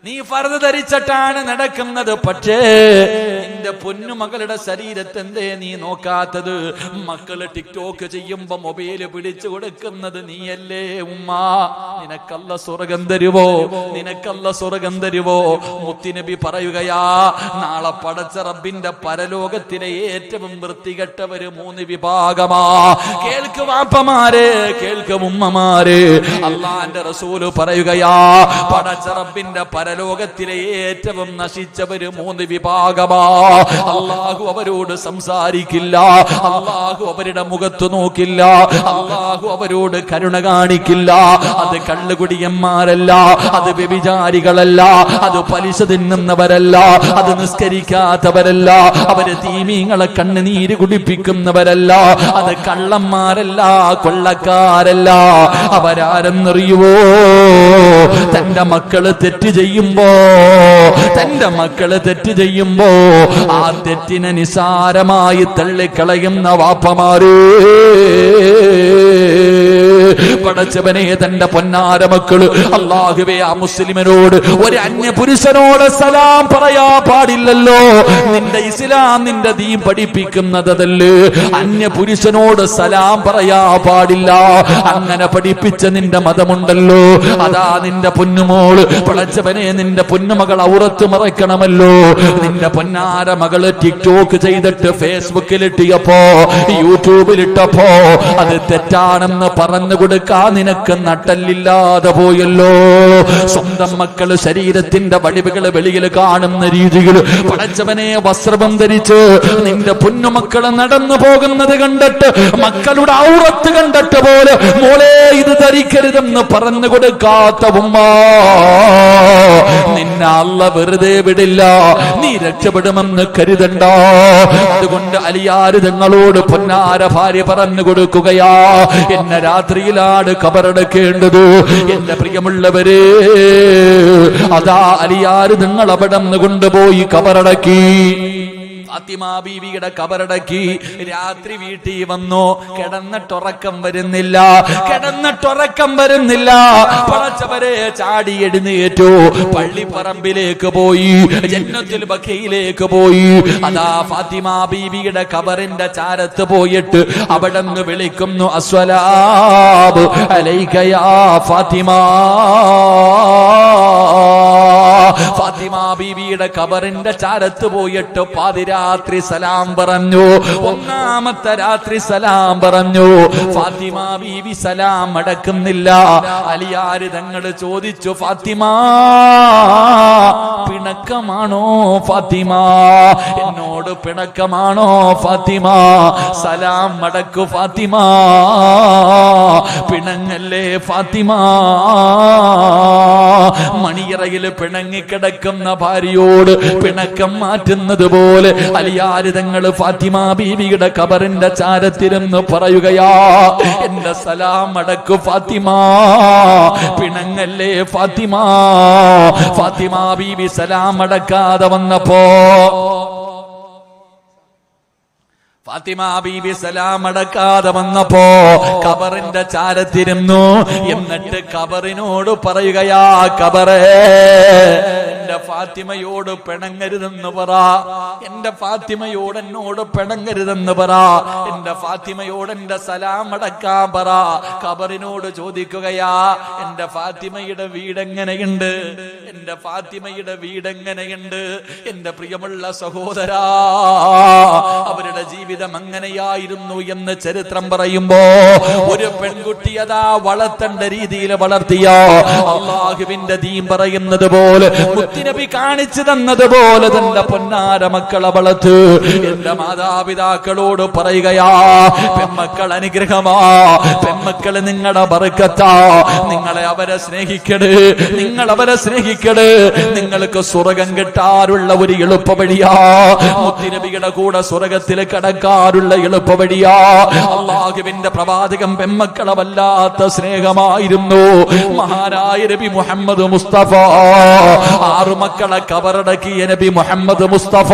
നീ ഫർദ ധരിച്ചിട്ടാണ് നടക്കുന്നത്. പക്ഷേ നിന്റെ പൊന്നുമകളുടെ ശരീരത്തെന്തേ നീ നോക്കാത്തത്? മക്കള് ടിക്ടോക്ക് ചെയ്യുമ്പോ മൊബൈല് പിടിച്ചു കൊടുക്കുന്നത് നീയല്ലേ ഉമ്മ? നിനക്കല്ല സ്വർഗം തരുവോ? നിനക്കല്ല സ്വർഗം തരുവോ? മുത്തുനബി പറയുകയാ, നാളെ പടച്ച റബ്ബിന്റെ പരലോകത്തിലെ ഏറ്റവും വൃത്തികെട്ടവര് 3 വിഭാഗമാ. കേൾക്ക് വാപ്പമാരെ, കേൾക്ക് ഉമ്മമാരെ, അള്ളാന്റെ റസൂല് പറയുകയാ, പടച്ച റബ്ബിന്റെ പരലോകത്തിലെ ഏറ്റവും നശിച്ചവര് 3 വിഭാഗമാ. അള്ളാഹു അവരോട് സംസാരിക്കില്ല, അള്ളാഹു അവരുടെ മുഖത്ത് നോക്കില്ല, അള്ളാഹു അവരോട് കരുണ കാണിക്കില്ല. അത് കള്ളുകുടിയന്മാരല്ല, അത് വ്യഭിചാരികളല്ല, അത് പലിശ തിന്നുന്നവരല്ല, അത് നിസ്കരിക്കാത്തവരല്ല, അവര് തീമീങ്ങളെ കണ്ണുനീര് കുടിപ്പിക്കുന്നവരല്ല, അത് കള്ളന്മാരല്ല, കൊള്ളക്കാരല്ല. അവരാരെന്നറിയുവോ? തന്റെ മക്കള് തെറ്റ് ചെയ്യുമ്പോ, തന്റെ മക്കള് തെറ്റ് ചെയ്യുമ്പോ ആ തെറ്റിനെ നിസാരമായി തള്ളിക്കളയുന്ന വാപ്പമാര്. പടച്ചവനെ, തന്റെ പൊന്നാര മക്കള് അല്ലാഹുവേ ആ മുസ്ലിമിനോട്, ഒരു അന്യ പുരുഷനോട് സലാം പറയാ പാടില്ലല്ലോ. നിന്റെ ഇസ്ലാം, നിന്റെ ദീൻ പഠിപ്പിക്കുന്നതല്ലേ അന്യ പുരുഷനോട് സലാം പറയാ പാടില്ല. അങ്ങനെ പഠിപ്പിച്ച നിന്റെ മതമുണ്ടല്ലോ, അതാ നിന്റെ പൊന്നുമോള്. പടച്ചവനെ, നിന്റെ പൊന്നുമകൾ ഔറത്ത് മറയ്ക്കണമല്ലോ. നിന്റെ പൊന്നാര മകള് ടിക്ടോക്ക് ചെയ്തിട്ട് ഫേസ്ബുക്കിലിട്ടിയപ്പോ, യൂട്യൂബിലിട്ടപ്പോ അത് തെറ്റാണെന്ന് പറഞ്ഞു കൊടുക്കാൻ നിനക്ക് നട്ടല്ലില്ലാതെ പോയല്ലോ. സ്വന്തം മക്കള് ശരീരത്തിന്റെ വടിവുകൾ വെളിയിൽ കാണുന്ന രീതിയിൽ പടച്ചവനെ വസ്ത്രം ധരിച്ച് നിന്റെ പൊന്നുമക്കള് നടന്നു പോകുന്നത് കണ്ടിട്ട്, മക്കളുടെ ഔറത്ത് കണ്ടിട്ട് പോലെ മോളെ ഇത് ധരിക്കരുതെന്ന് പറഞ്ഞു കൊടുക്കാത്ത ഉമ്മ, നിന്നെ അല്ലാഹ് വെറുതെ വിടില്ല. നീ രക്ഷപ്പെടുമെന്ന് കരുതണ്ട. അതുകൊണ്ട് അലിയാര് തങ്ങളോട് പൊന്നാര ഭാര്യ പറഞ്ഞു കൊടുക്കുകയാ, എന്നെ രാത്രിയിലാണ് കബറടക്കേണ്ടത്. എന്റെ പ്രിയമുള്ളവരെ, അതാ അലിയാര് നിങ്ങൾ അവിടെ നിന്ന് കൊണ്ടുപോയി കബറടക്കി. ഫാത്തിമ ബീവിയുടെ കബറടക്കി. രാത്രി വീട്ടിൽ വന്നു. കിടന്നിട്ടുറക്കം വരുന്നില്ല, കിടന്നിട്ടുറക്കം വരുന്നില്ല. പടച്ചവരെ, ചാടി എഴുന്നേറ്റു. പള്ളിപ്പറമ്പിലേക്ക് പോയി, ജന്നത്തുൽ ബഖയിലേക്ക് പോയി. അതാ ഫാത്തിമ ബീവിയുടെ കബറിന്റെ ചാരത്ത് പോയിട്ട് അവിടെ നിന്ന് വിളിക്കുന്നു, അസ്സലാമു അലൈക യാ ഫാത്തിമ. ഫാത്തിമ ബീവിയുടെ കബറിന്റെ ചാരത്ത് പോയിട്ട് പാതിരാത്രി സലാം പറഞ്ഞു. 1ാമത്തെ രാത്രി സലാം പറഞ്ഞു. ഫാത്തിമ ബീവി സലാം അടക്കുന്നില്ല. അലിയാര് തങ്ങൾ ചോദിച്ചു, ഫാത്തിമ പിണക്കമാണോ? ഫാത്തിമ എന്നോട് പിണക്കമാണോ? ഫാത്തിമ സലാം അടക്കു. ഫാത്തിമ പിണങ്ങല്ലേ ഫാത്തിമ. മണിയറയിൽ പിണങ്ങിക്കിടക്കുന്ന ഭാര്യയോട് പിണക്കം മാറ്റുന്നത് പോലെ അലിയാര് തങ്ങൾ ഫാത്തിമ ബീവിയുടെ കബറിന്റെ ചാരത്തിരുന്ന് പറയുകയാ, എന്റെ സലാം അടക്കു ഫാത്തിമ, പിണങ്ങല്ലേ ഫാത്തിമ. ഫാത്തിമ ബീവി സലാം അടക്കാതെ വന്നപ്പോ, ഫാത്തിമ ബീബി സലാം അടക്കാതെ വന്നപ്പോ കബറിന്റെ ചാരത്തിരുന്നു. എന്നിട്ട് കബറിനോട് പറയുകയാ, കബറേ എന്റെ ഫാത്തിമയോട് പിണങ്ങരുതെന്ന് പറ, എന്റെ ഫാത്തിമയോട് എന്നോട് പിണങ്ങരുതെന്ന് പറ, എന്റെ ഫാത്തിമയോട് എന്റെ സലാം അടക്കാൻ പറ. കബറിനോട് ചോദിക്കുകയാ, എന്റെ ഫാത്തിമയുടെ വീടെങ്ങനെയുണ്ട്? എന്റെ ഫാത്തിമയുടെ വീടെങ്ങനെയുണ്ട്? എന്റെ പ്രിയമുള്ള സഹോദരാ, അവരുടെ ജീവിതം അങ്ങനെയായിരുന്നു എന്ന് ചരിത്രം പറയുമ്പോ, ഒരു പെൺകുട്ടി അതാ വളർത്തേണ്ട രീതിയിൽ വളർത്തിയ, അല്ലാഹുവിന്റെ ദീൻ പറയുന്നത് പോലെ, മുത്തുനബി കാണിച്ചു തന്നതുപോലെ തന്റെ പൊന്നാര മക്കൾ മക്കളെ വളർത്ത്. എന്റെ മാതാപിതാക്കളോട് പറയുകയാ, പെമ്മക്കൾ അനുഗ്രഹമാ, പെമ്മക്കള് നിങ്ങളുടെ ബർക്കത്താ. നിങ്ങളെ അവരെ സ്നേഹിക്കട്, നിങ്ങൾ അവരെ സ്നേഹിക്കട്. നിങ്ങൾക്ക് സ്വർഗം കിട്ടാനുള്ള ഒരു എളുപ്പവഴിയാ, മുത്തുനബിയുടെ കൂടെ സ്വർഗത്തിൽ കടക്കാനുള്ള എളുപ്പവഴിയാ. അല്ലാഹുവിന്റെ പ്രവാചകൻ പെമ്മക്കളെ വല്ലാത്ത സ്നേഹമായിരുന്നു. മഹാനായ നബി മുഹമ്മദ് മുസ്തഫ 6 മക്കളെ കബറടക്കിയ നബി മുഹമ്മദ് മുസ്തഫ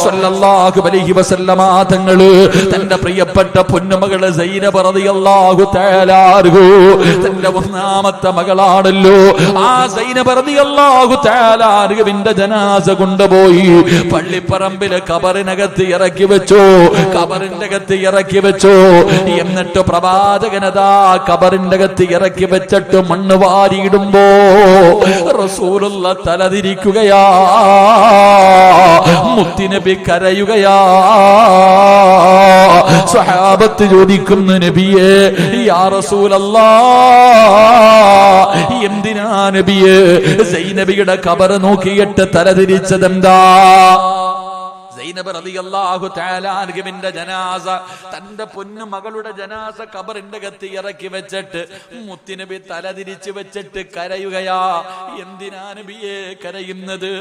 സല്ലല്ലാഹു അലൈഹി വസല്ലമ തങ്ങള് തന്റെ പ്രിയപ്പെട്ട പൊന്നുമകള് സൈനബ് റളിയല്ലാഹു തആല അൻഹു, തന്റെ 1ാമത്തെ മകളാണല്ലോ, ആ സൈനബ് റളിയല്ലാഹു തആല അൻഹുവിന്റെ ജനാസ കൊണ്ടുപോയി പള്ളിപ്പറമ്പില് കബറിനകത്ത് ഇറക്കി വെച്ചു, കബറിന്റെ അകത്ത് ഇറക്കി വെച്ചു. എന്നിട്ട് പ്രവാചകനതാ കബറിന്റെ അകത്ത് ഇറക്കി വെച്ചിട്ട് മണ്ണ് വാരിയിടുമ്പോ റസൂലുള്ള തലതിരിക്കുകയാ, മുത്തുനബി കരയുകയാ. സ്വഹാബത്ത് ചോദിക്കുന്നു, നബിയേ യാ റസൂലല്ലാഹ്, എന്തിനാ നബിയേ സൈനബിയുടെ ഖബർ നോക്കിയിട്ട് തലതിരിച്ചതെന്താ? സൈനബ് റളിയല്ലാഹു തആല അൻഹുവിന്റെ ജനാസ, തന്റെ പൊന്നു മകളുടെ ജനാസ ഖബറിന്റെ അകത്ത് ഇറക്കി വെച്ചിട്ട് മുത്തുനബി തലതിരിച്ചു വെച്ചിട്ട് കരയുകയാ. എന്തിനാ നബിയേ കരയുന്നത്?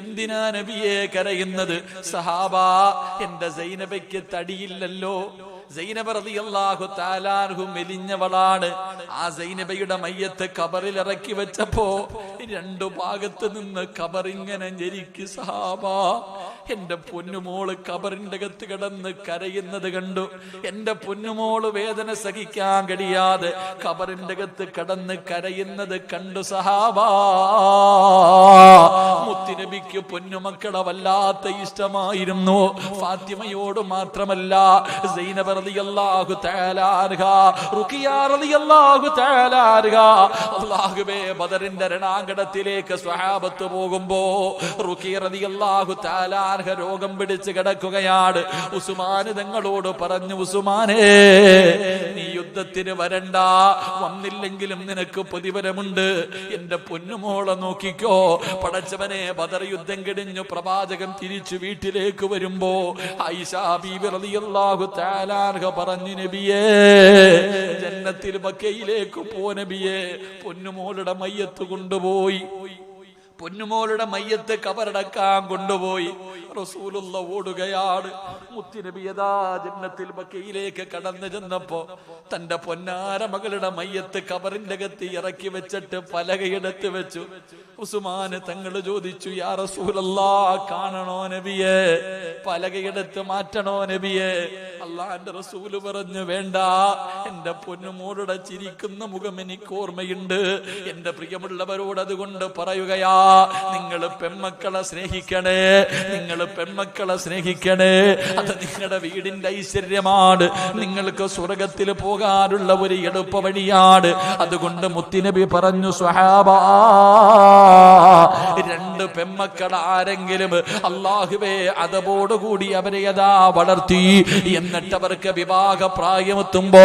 എന്തിനാ നബിയേ കരയുന്നത്? സഹാബാ, എന്റെ സൈനബയ്ക്ക് തടിയില്ലല്ലോ. സൈനബ് റളിയല്ലാഹു തആല അൻഹു മെലിഞ്ഞവളാണ്. ആ സൈനബയുടെ മയ്യത്ത് ഖബറിൽ ഇറക്കി വെച്ചപ്പോ 2 ഭാഗത്ത് നിന്ന് ഖബറിങ്ങനെ ഞെരിക്ക്. സഹാബാ, എന്റെ പൊന്നുമോള് ഖബറിന്റെ അകത്ത് കിടന്ന് കരയുന്നത് കണ്ടു. എന്റെ പൊന്നുമോള് വേദന സഹിക്കാൻ കഴിയാതെ ഖബറിന്റെ അകത്ത് കിടന്ന് കരയുന്നത് കണ്ടു. സഹാബാ, മുത്തുനബിക്ക് പൊന്നുമക്കളെ വല്ലാത്ത ഇഷ്ടമായിരുന്നു. ഫാത്തിമയോട് മാത്രമല്ല, സൈനബ് റളിയല്ലാഹു തആല അൻഹാ, റുഖിയ റളിയല്ലാഹു തആല അൻഹാ, അല്ലാഹുവേ ബദറിന്റെ രണാങ്കണത്തിലേക്ക് സ്വഹാബത്ത് പോകുമ്പോ റുഖിയ റളിയല്ലാഹു തആല അൻഹ രോഗം പിടിച്ച് കിടക്കുകയാണ്. ഉസ്മാൻ തങ്ങളോട് പറഞ്ഞു, ഉസ്മാനേ നീ യുദ്ധത്തിന് വരണ്ട, വന്നില്ലെങ്കിലും നിനക്ക് പ്രതിഫലമുണ്ട്, എന്റെ പൊന്നുമോളെ നോക്കിക്കോ. പടച്ചവനെ, ബദർ യുദ്ധം കഴിഞ്ഞു പ്രവാചകൻ തിരിച്ചു വീട്ടിലേക്ക് വരുമ്പോ ആയിഷ ബീബി റളിയല്ലാഹു തആല അൻഹ പറഞ്ഞു, നബിയേ ജന്നത്തിൽ ബക്കയിലേക്ക് പോ നബിയേ. പൊന്നുമോളുടെ മയ്യത്ത് കൊണ്ടുപോയി, പൊന്നുമോളുടെ മയ്യത്ത് കബറടക്കാൻ കൊണ്ടുപോയി. റസൂലുള്ള ഓടുകയാണ്. മുത്തുനബിയതാ ജന്നത്തിൽ ബക്കയിലേക്ക് കടന്നു ചെന്നപ്പോ തന്റെ പൊന്നാര മകളുടെ മയ്യത്ത് കബറിന്റെ അകത്ത് ഇറക്കി വെച്ചിട്ട് പലകയെടുത്ത് വെച്ചു. ഉസ്മാൻ തങ്ങൾ ചോദിച്ചു, യാ റസൂലല്ലാഹ്, കാണണോ നബിയേ? പലകയെടുത്ത് മാറ്റണോ നബിയേ? അല്ലാഹുവിന്റെ റസൂല് പറഞ്ഞു, വേണ്ട, എന്റെ പൊന്നുമോളുടെ ചിരിക്കുന്ന മുഖം എനിക്ക് ഓർമ്മയുണ്ട്. എന്റെ പ്രിയമുള്ളവരോട് അതുകൊണ്ട് പറയുകയാ, നിങ്ങൾ പെൺമക്കളെ സ്നേഹിക്കണേ, നിങ്ങൾ പെൺമക്കളെ സ്നേഹിക്കണേ. അത് നിങ്ങളുടെ വീടിന്റെ ഐശ്വര്യമാണ്, നിങ്ങൾക്ക് സ്വർഗത്തിൽ പോകാനുള്ള ഒരു എളുപ്പ വഴിയാണ്. അതുകൊണ്ട് മുത്തുനബി പറഞ്ഞു, സ്വഹാബാ, 2 പെൺമക്കൾ ആരെങ്കിലും അല്ലാഹുവേ അതബോടുകൂടി അവരെ യഥാ വളർത്തി, എന്നിട്ട് അവർക്ക് വിവാഹ പ്രായമെത്തുമ്പോ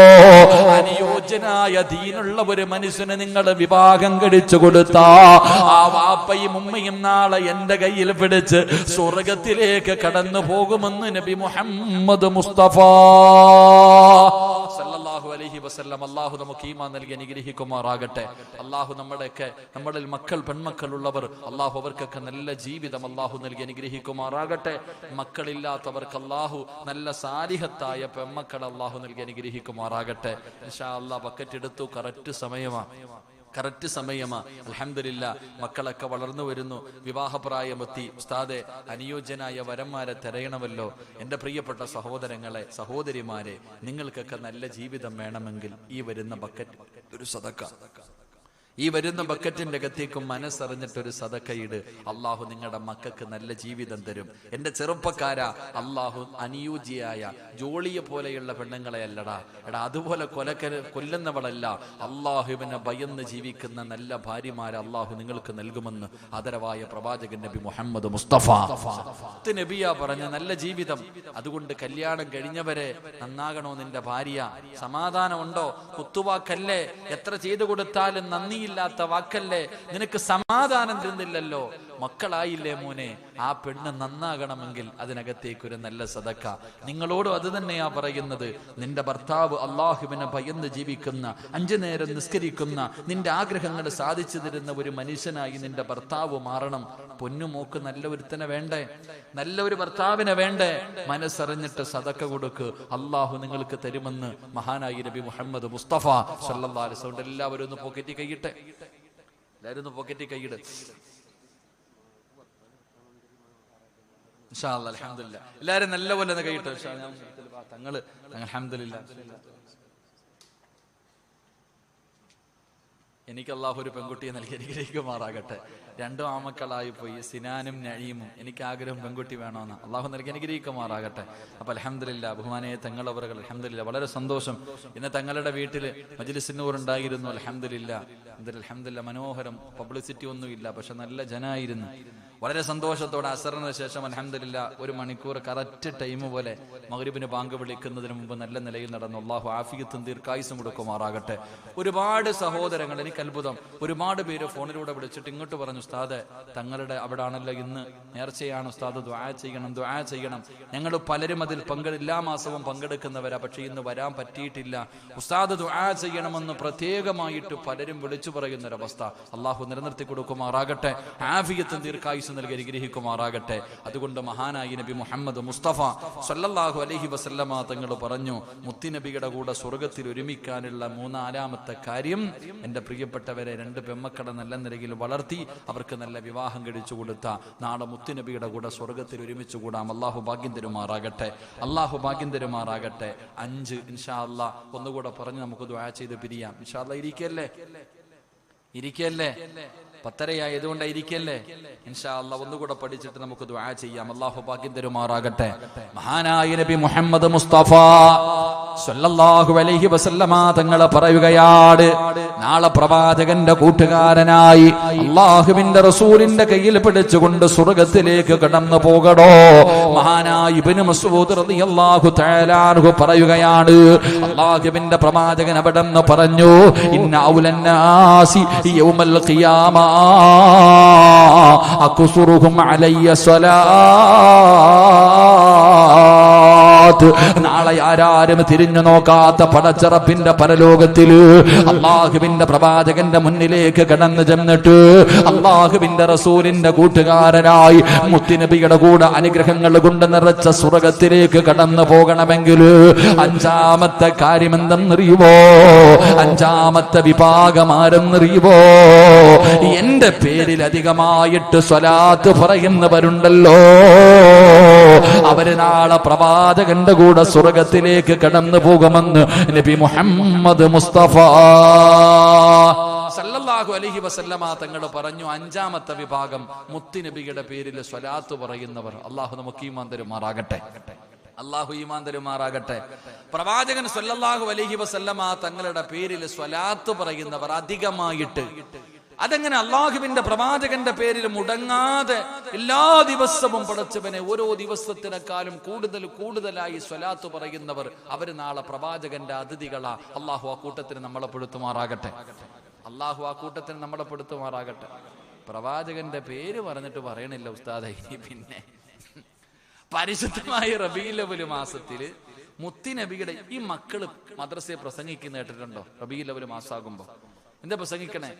അനുയോജ്യനായ ദീനുള്ള ഒരു മനുഷ്യന് നിങ്ങൾ വിവാഹം കഴിച്ചു കൊടുത്താ, ആ വാപ്പയും ഉമ്മയും നാളെ എന്റെ കയ്യിൽ പിടിച്ച് സ്വർഗത്തിലേക്ക് കടന്നു പോകുമെന്ന് നബി മുഹമ്മദ് മുസ്തഫ സല്ലല്ലാഹു അലൈഹി വസല്ലം. അല്ലാഹു നമുക്ക് ഈമാൻ നൽകി അനുഗ്രഹിക്കുമാറാകട്ടെ. അല്ലാഹു നമ്മളിൽ മക്കൾ പെൺമക്കൾ ഉള്ളവർ അല്ലാഹു അവർക്കൊക്കെ നല്ല ജീവിതം അല്ലാഹു നൽകി അനുഗ്രഹിക്കുമാറാകട്ടെ. മക്കളില്ലാത്തവർക്ക് അല്ലാഹു നല്ല സാലിഹത്തായ പെൺമക്കൾ അല്ലാഹു നൽകി അനുഗ്രഹിക്കുമാറാകട്ടെ. ഇൻഷാ അല്ലാഹ് ബക്കറ്റ് എടുത്തു. കറക്റ്റ് സമയമാ. അൽഹംദുലില്ലാ, മക്കളൊക്കെ വളർന്നു വരുന്നു, വിവാഹപ്രായമെത്തി. ഉസ്താദെ, അനുയോജ്യനായ വരന്മാരെ തിരയണമല്ലോ. എൻ്റെ പ്രിയപ്പെട്ട സഹോദരങ്ങളെ, സഹോദരിമാരെ, നിങ്ങൾക്കൊക്കെ നല്ല ജീവിതം വേണമെങ്കിൽ ഈ വരുന്ന ബക്കറ്റ് ഒരു സദക്ക, ഈ വരുന്ന ബക്കറ്റിന്റെ അകത്തേക്കും മനസ്സറിഞ്ഞിട്ടൊരു സദക്കയിട്. അള്ളാഹു നിങ്ങളുടെ മക്കൾക്ക് നല്ല ജീവിതം തരും. എൻ്റെ ചെറുപ്പക്കാരാ, അള്ളാഹു അനുയോജ്യയായ ജോളിയെ പോലെയുള്ള പെണ്ണുങ്ങളെ അല്ലടാ, എടാ അതുപോലെ കൊല്ലുന്നവളല്ല, അള്ളാഹുവിനെ ഭയന്ന് ജീവിക്കുന്ന നല്ല ഭാര്യമാരെ അള്ളാഹു നിങ്ങൾക്ക് നൽകുമെന്ന് ആദരവായ പ്രവാചകൻ നബി മുഹമ്മദ് മുസ്തഫ നബിയാ പറഞ്ഞ നല്ല ജീവിതം. അതുകൊണ്ട് കല്യാണം കഴിഞ്ഞവരെ, നന്നാകണോ നിന്റെ ഭാര്യ? സമാധാനമുണ്ടോ? കുത്തുവാക്കല്ലേ, എത്ര ചെയ്തു കൊടുത്താലും നന്ദി ഇല്ലാത്ത വാക്കല്ലേ, നിനക്ക് സമാധാനം തരുന്നില്ലല്ലോ. മക്കളായില്ലേ മോനെ, ആ പെണ്ണ് നന്നാകണമെങ്കിൽ അതിനകത്തേക്കൊരു നല്ല സദക്ക. നിങ്ങളോടും അത് തന്നെയാ പറയുന്നത്. നിന്റെ ഭർത്താവ് അള്ളാഹുവിനെ ഭയന്ന് ജീവിക്കുന്ന, 5 നേരം നിസ്കരിക്കുന്ന, നിന്റെ ആഗ്രഹങ്ങൾ സാധിച്ചു തരുന്ന ഒരു മനുഷ്യനായി നിന്റെ ഭർത്താവ് മാറണം. പൊന്നുമോക്ക് നല്ല ഒരുത്തനെ വേണ്ടേ, നല്ലൊരു ഭർത്താവിനെ വേണ്ടേ? മനസ്സറിഞ്ഞിട്ട് സദക്ക കൊടുക്ക്, അള്ളാഹു നിങ്ങൾക്ക് തരുമെന്ന് മഹാനായി നബി മുഹമ്മദ് മുസ്തഫ സല്ലല്ലാഹു അലൈഹി വസല്ലം. എല്ലാവരും ഒന്ന് പോക്കറ്റി കൈയിട്ടെ, എല്ലാവരും ഒന്ന് പോക്കറ്റി കൈയിട്. ഇൻഷാ അല്ലാഹ് അൽഹംദുലില്ലാഹ് എല്ലാവരും നല്ലപോലെ ഒന്ന് കൈയിട്ടെ. തങ്ങള് അൽഹംദുലില്ലാഹ്. എനിക്ക് അള്ളാഹു ഒരു പെൺകുട്ടിയെ നൽകി അനുഗ്രഹിക്കുമാറാകട്ടെ. 2 ആമക്കളായി പോയി, സിനാനും നഈമും. എനിക്ക് ആഗ്രഹം പെൺകുട്ടി വേണമെന്ന്. അള്ളാഹു നൽകി അനുഗ്രഹിക്കുമാറാകട്ടെ. അപ്പൊ അൽഹംദുലില്ലാഹ് ബഹുമാനീയ തങ്ങളവറുകൾ അൽഹംദുലില്ലാഹ് വളരെ സന്തോഷം. ഇന്ന് തങ്ങളുടെ വീട്ടില് മജ്‌ലിസുന്നൂർ ഉണ്ടായിരുന്നു. അൽഹംദുലില്ലാഹ് അൽഹംദുലില്ലാഹ് മനോഹരം, പബ്ലിസിറ്റി ഒന്നുമില്ല, പക്ഷെ നല്ല ജനായിരുന്നു. വളരെ സന്തോഷത്തോടെ അസറിന് ശേഷം അൽഹംദുലില്ലാഹ് 1 മണിക്കൂർ കറക്റ്റ് ടൈം പോലെ മഗ്‌രിബിന് ബാങ്ക് വിളിക്കുന്നതിന് മുമ്പ് നല്ല നിലയിൽ നടന്നു. അള്ളാഹു ആഫിയത്തും ദീർഘായുസ്സും കൊടുക്കുമാറാകട്ടെ. ഒരുപാട് സഹോദരങ്ങൾ, എനിക്ക് അത്ഭുതം, ഒരുപാട് പേര് ഫോണിലൂടെ വിളിച്ചിട്ട് ഇങ്ങോട്ട് പറഞ്ഞു, ഉസ്താദ് തങ്ങളുടെ അവിടെ ആണല്ലോ ഇന്ന് നേർച്ചയാണ് ഉസ്താദ്, ദുആ ചെയ്യണം, ദുആ ചെയ്യണം. ഞങ്ങൾ പലരും അതിൽ എല്ലാ മാസവും പങ്കെടുക്കുന്നവരാ, പക്ഷെ ഇന്ന് വരാൻ പറ്റിയിട്ടില്ല, ഉസ്താദ് ദുആ ചെയ്യണമെന്ന് പ്രത്യേകമായിട്ട് പലരും വിളിച്ചു പറയുന്നൊരവസ്ഥ. അള്ളാഹു നിലനിർത്തി കൊടുക്കുമാറാകട്ടെ, ആഫിയത്തും ദീർഘായുസ്സും നൽകി അനുഗ്രഹിക്കുമാറാകട്ടെ. അതുകൊണ്ട് മഹാനായി നബി മുഹമ്മദ് മുസ്തഫ സല്ലല്ലാഹു അലൈഹി വസല്ലമ തങ്ങൾ പറഞ്ഞു, മുത്തുനബിയുടെ കൂടെ സ്വർഗത്തിൽ ഒരുമിക്കാനുള്ള 3-ാമത്തെ കാര്യം, എന്റെ പ്രിയപ്പെട്ടവരെ 2 പെമ്മക്കളെ നല്ല നിലയിൽ വളർത്തി അവർക്ക് നല്ല വിവാഹം കഴിച്ചു കൊടുത്ത നാളെ മുത്തുനബിയുടെ കൂടെ സ്വർഗത്തിൽ ഒരുമിച്ച് കൂടാം. അള്ളാഹു ഭാഗ്യം തരുമാറാകട്ടെ, അള്ളാഹു ഭാഗ്യം തരുമാറാകട്ടെ. 5 ഇൻഷാ അല്ലാഹ് ഒന്നുകൂടെ പറഞ്ഞ് നമുക്ക് ദുആ ചെയ്ത് പിരിയാം. ഇൻഷാ അല്ലാഹ് ഇരിക്കല്ലേ 10:30 ആയതുകൊണ്ട് ഇരിക്കല്ലേ. ഇൻഷാ അല്ലാഹ് ഒന്നുകൂടെ പഠിച്ചിട്ട് നമുക്ക് ദുആ ചെയ്യാം. അല്ലാഹു ഭാഗ്യം തരുമാറാകട്ടെ. മഹാനായ നബി മുഹമ്മദ് മുസ്തഫ സല്ലല്ലാഹു അലൈഹി വസല്ലമ തങ്ങൾ പറയുകയാണ്, നാളെ പ്രവാചകന്റെ കൂട്ടുകാരനായി അല്ലാഹുവിന്റെ റസൂലിന്റെ കയ്യിൽ പിടിച്ചുകൊണ്ട് സ്വർഗ്ഗത്തിലേക്ക് കടന്നു പോകടോ. മഹാനായ ഇബ്നു മസ്ഊദ് റളിയല്ലാഹു തആല അൻഹു പറയുകയാണ്, അല്ലാഹുവിന്റെ പ്രവാചകൻ അവിടെ നിന്ന് പറഞ്ഞു, ഇന്ന ഔലന്നാസി യൗമൽ ഖിയാമ അക്സുറുഹും അലയ്യ സ്വലാത്ത്. നാളെ ആരാരും തിരിഞ്ഞു നോക്കാത്ത പടച്ചറപ്പിന്റെ പരലോകത്തില് അള്ളാഹുവിന്റെ പ്രവാചകന്റെ മുന്നിലേക്ക് കടന്നു ചെന്നിട്ട് അള്ളാഹുവിന്റെ റസൂലിന്റെ കൂട്ടുകാരനായി മുത്തുനബിയുടെ കൂടെ അനുഗ്രഹങ്ങൾ കൊണ്ട് നിറച്ച സ്വർഗ്ഗത്തിലേക്ക് കടന്നു പോകണമെങ്കിൽ 5-ാമത്തെ കാര്യം എന്തെന്നറിയുമോ? 5-ാമത്തെ വിഭാഗം ആരെന്നറിയുമോ? എന്റെ പേരിൽ അധികമായിട്ട് സ്വലാത്ത് പറയുന്നവരുണ്ടല്ലോ, അവര് നാളെ പ്രവാചകന്റെ കൂടെ സ്വർഗ്ഗത്തിലേക്ക് കടന്നു പോകുമെന്ന് നബി മുഹമ്മദ് മുസ്തഫ സല്ലല്ലാഹു അലൈഹി വസല്ലമ തങ്ങൾ പറഞ്ഞു. 5-ാമത്തെ വിഭാഗം മുത്തുനബിയുടെ പേരിൽ സ്വലാത്ത് പറയുന്നവർ. അള്ളാഹു നമുക്ക് ഈമാൻ തരുമാറാകട്ടെ, അള്ളാഹു ഈമാൻ തരുമാറാകട്ടെ. പ്രവാചകൻ സല്ലല്ലാഹു അലൈഹി വസല്ലമ തങ്ങളുടെ പേരിൽ സ്വലാത്ത് പറയുന്നവർ അധികമായിട്ട്. അതെങ്ങനെ? അള്ളാഹുവിന്റെ പ്രവാചകന്റെ പേരിൽ മുടങ്ങാതെ എല്ലാ ദിവസവും പടച്ചവനെ ഓരോ ദിവസത്തിനേക്കാളും കൂടുതലായി സ്വലാത്ത് പറയുന്നവർ, അവർ നാളെ പ്രവാചകന്റെ അതിഥികളാ. അള്ളാഹു ആ കൂട്ടത്തിന് നമ്മളെ പെടുത്തുമാറാകട്ടെ, അള്ളാഹു ആ കൂട്ടത്തിന് നമ്മളെ പെടുത്തുമാറാകട്ടെ. പ്രവാചകന്റെ പേര് പറഞ്ഞിട്ട് പറയണില്ല ഉസ്താദേ. പിന്നെ പരിശുദ്ധമായ റബീഉൽ അവ്വൽ മാസത്തില് മുത്തുനബിയുടെ ഈ മക്കള് മദ്രസയെ പ്രസംഗിക്കുന്ന കേട്ടിട്ടുണ്ടോ? റബീഉൽ അവ്വൽ മാസാകുമ്പോ എന്താ പ്രസംഗിക്കണേ?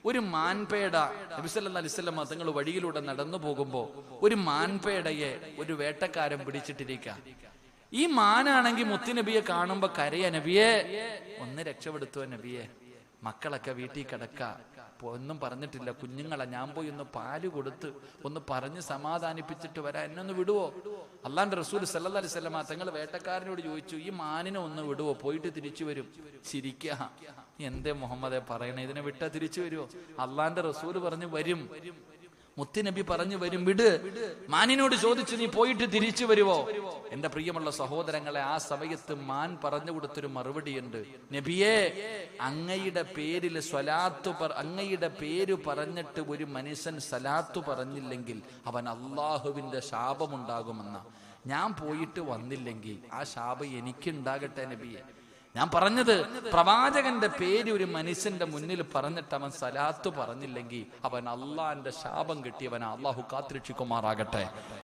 ഒരു മാൻപേട നബി സല്ലല്ലാഹു അലൈഹി വസല്ലം തങ്ങൾ വഴിയിലൂടെ നടന്നു പോകുമ്പോ ഒരു മാൻപേടയെ ഒരു വേട്ടക്കാരൻ പിടിച്ചിട്ടിരിക്കുക. ഈ മാനാണെങ്കിൽ മുത്തുനബിയെ കാണുമ്പോ കരയ, നബിയെ ഒന്ന് രക്ഷപ്പെടുത്തുവോ നബിയെ, മക്കളൊക്കെ വീട്ടിൽ കിടക്ക, ഒന്നും പറഞ്ഞിട്ടില്ല, കുഞ്ഞുങ്ങളെ ഞാൻ പോയി ഒന്ന് പാല് കൊടുത്ത് ഒന്ന് പറഞ്ഞ് സമാധാനിപ്പിച്ചിട്ട് വരാൻ, എന്നെ ഒന്ന് വിടുവോ? അള്ളാന്റെ റസൂൽ സല്ലല്ലാഹു അലൈഹി വസല്ലം തങ്ങൾ വേട്ടക്കാരനോട് ചോദിച്ചു, ഈ മാനിനെ ഒന്ന് വിടുവോ, പോയിട്ട് തിരിച്ചു വരും. ചിരിക്കുക, എന്തേ മുഹമ്മദെ പറയണേ, ഇതിനെ വിട്ടാ തിരിച്ചു വരുവോ? അള്ളാന്റെ റസൂൽ പറഞ്ഞു വരും, മുത്തുനബി പറഞ്ഞു വരും, വിട്. മാനിനോട് ചോദിച്ചു, നീ പോയിട്ട് തിരിച്ചു വരുവോ? എന്റെ പ്രിയമുള്ള സഹോദരങ്ങളെ, ആ സമയത്ത് മാൻ പറഞ്ഞു കൊടുത്തൊരു മറുപടിയുണ്ട്, നബിയെ അങ്ങയുടെ പേരിൽ അങ്ങയുടെ പേര് പറഞ്ഞിട്ട് ഒരു മനുഷ്യൻ സലാത്ത് പറഞ്ഞില്ലെങ്കിൽ അവൻ അള്ളാഹുവിന്റെ ശാപമുണ്ടാകുമെന്ന. ഞാൻ പോയിട്ട് വന്നില്ലെങ്കിൽ ആ ശാപം എനിക്കുണ്ടാകട്ടെ നബിയെ. ഞാൻ പറഞ്ഞത്, പ്രവാചകന്റെ പേര് ഒരു മനുഷ്യന്റെ മുന്നിൽ പറഞ്ഞിട്ട് അവൻ സലാത്ത് പറഞ്ഞില്ലെങ്കിൽ അവൻ അള്ളാന്റെ ശാപം കിട്ടിയവനാ. അള്ളാഹു കാത്തിരക്ഷിക്കുമാറാകട്ടെ.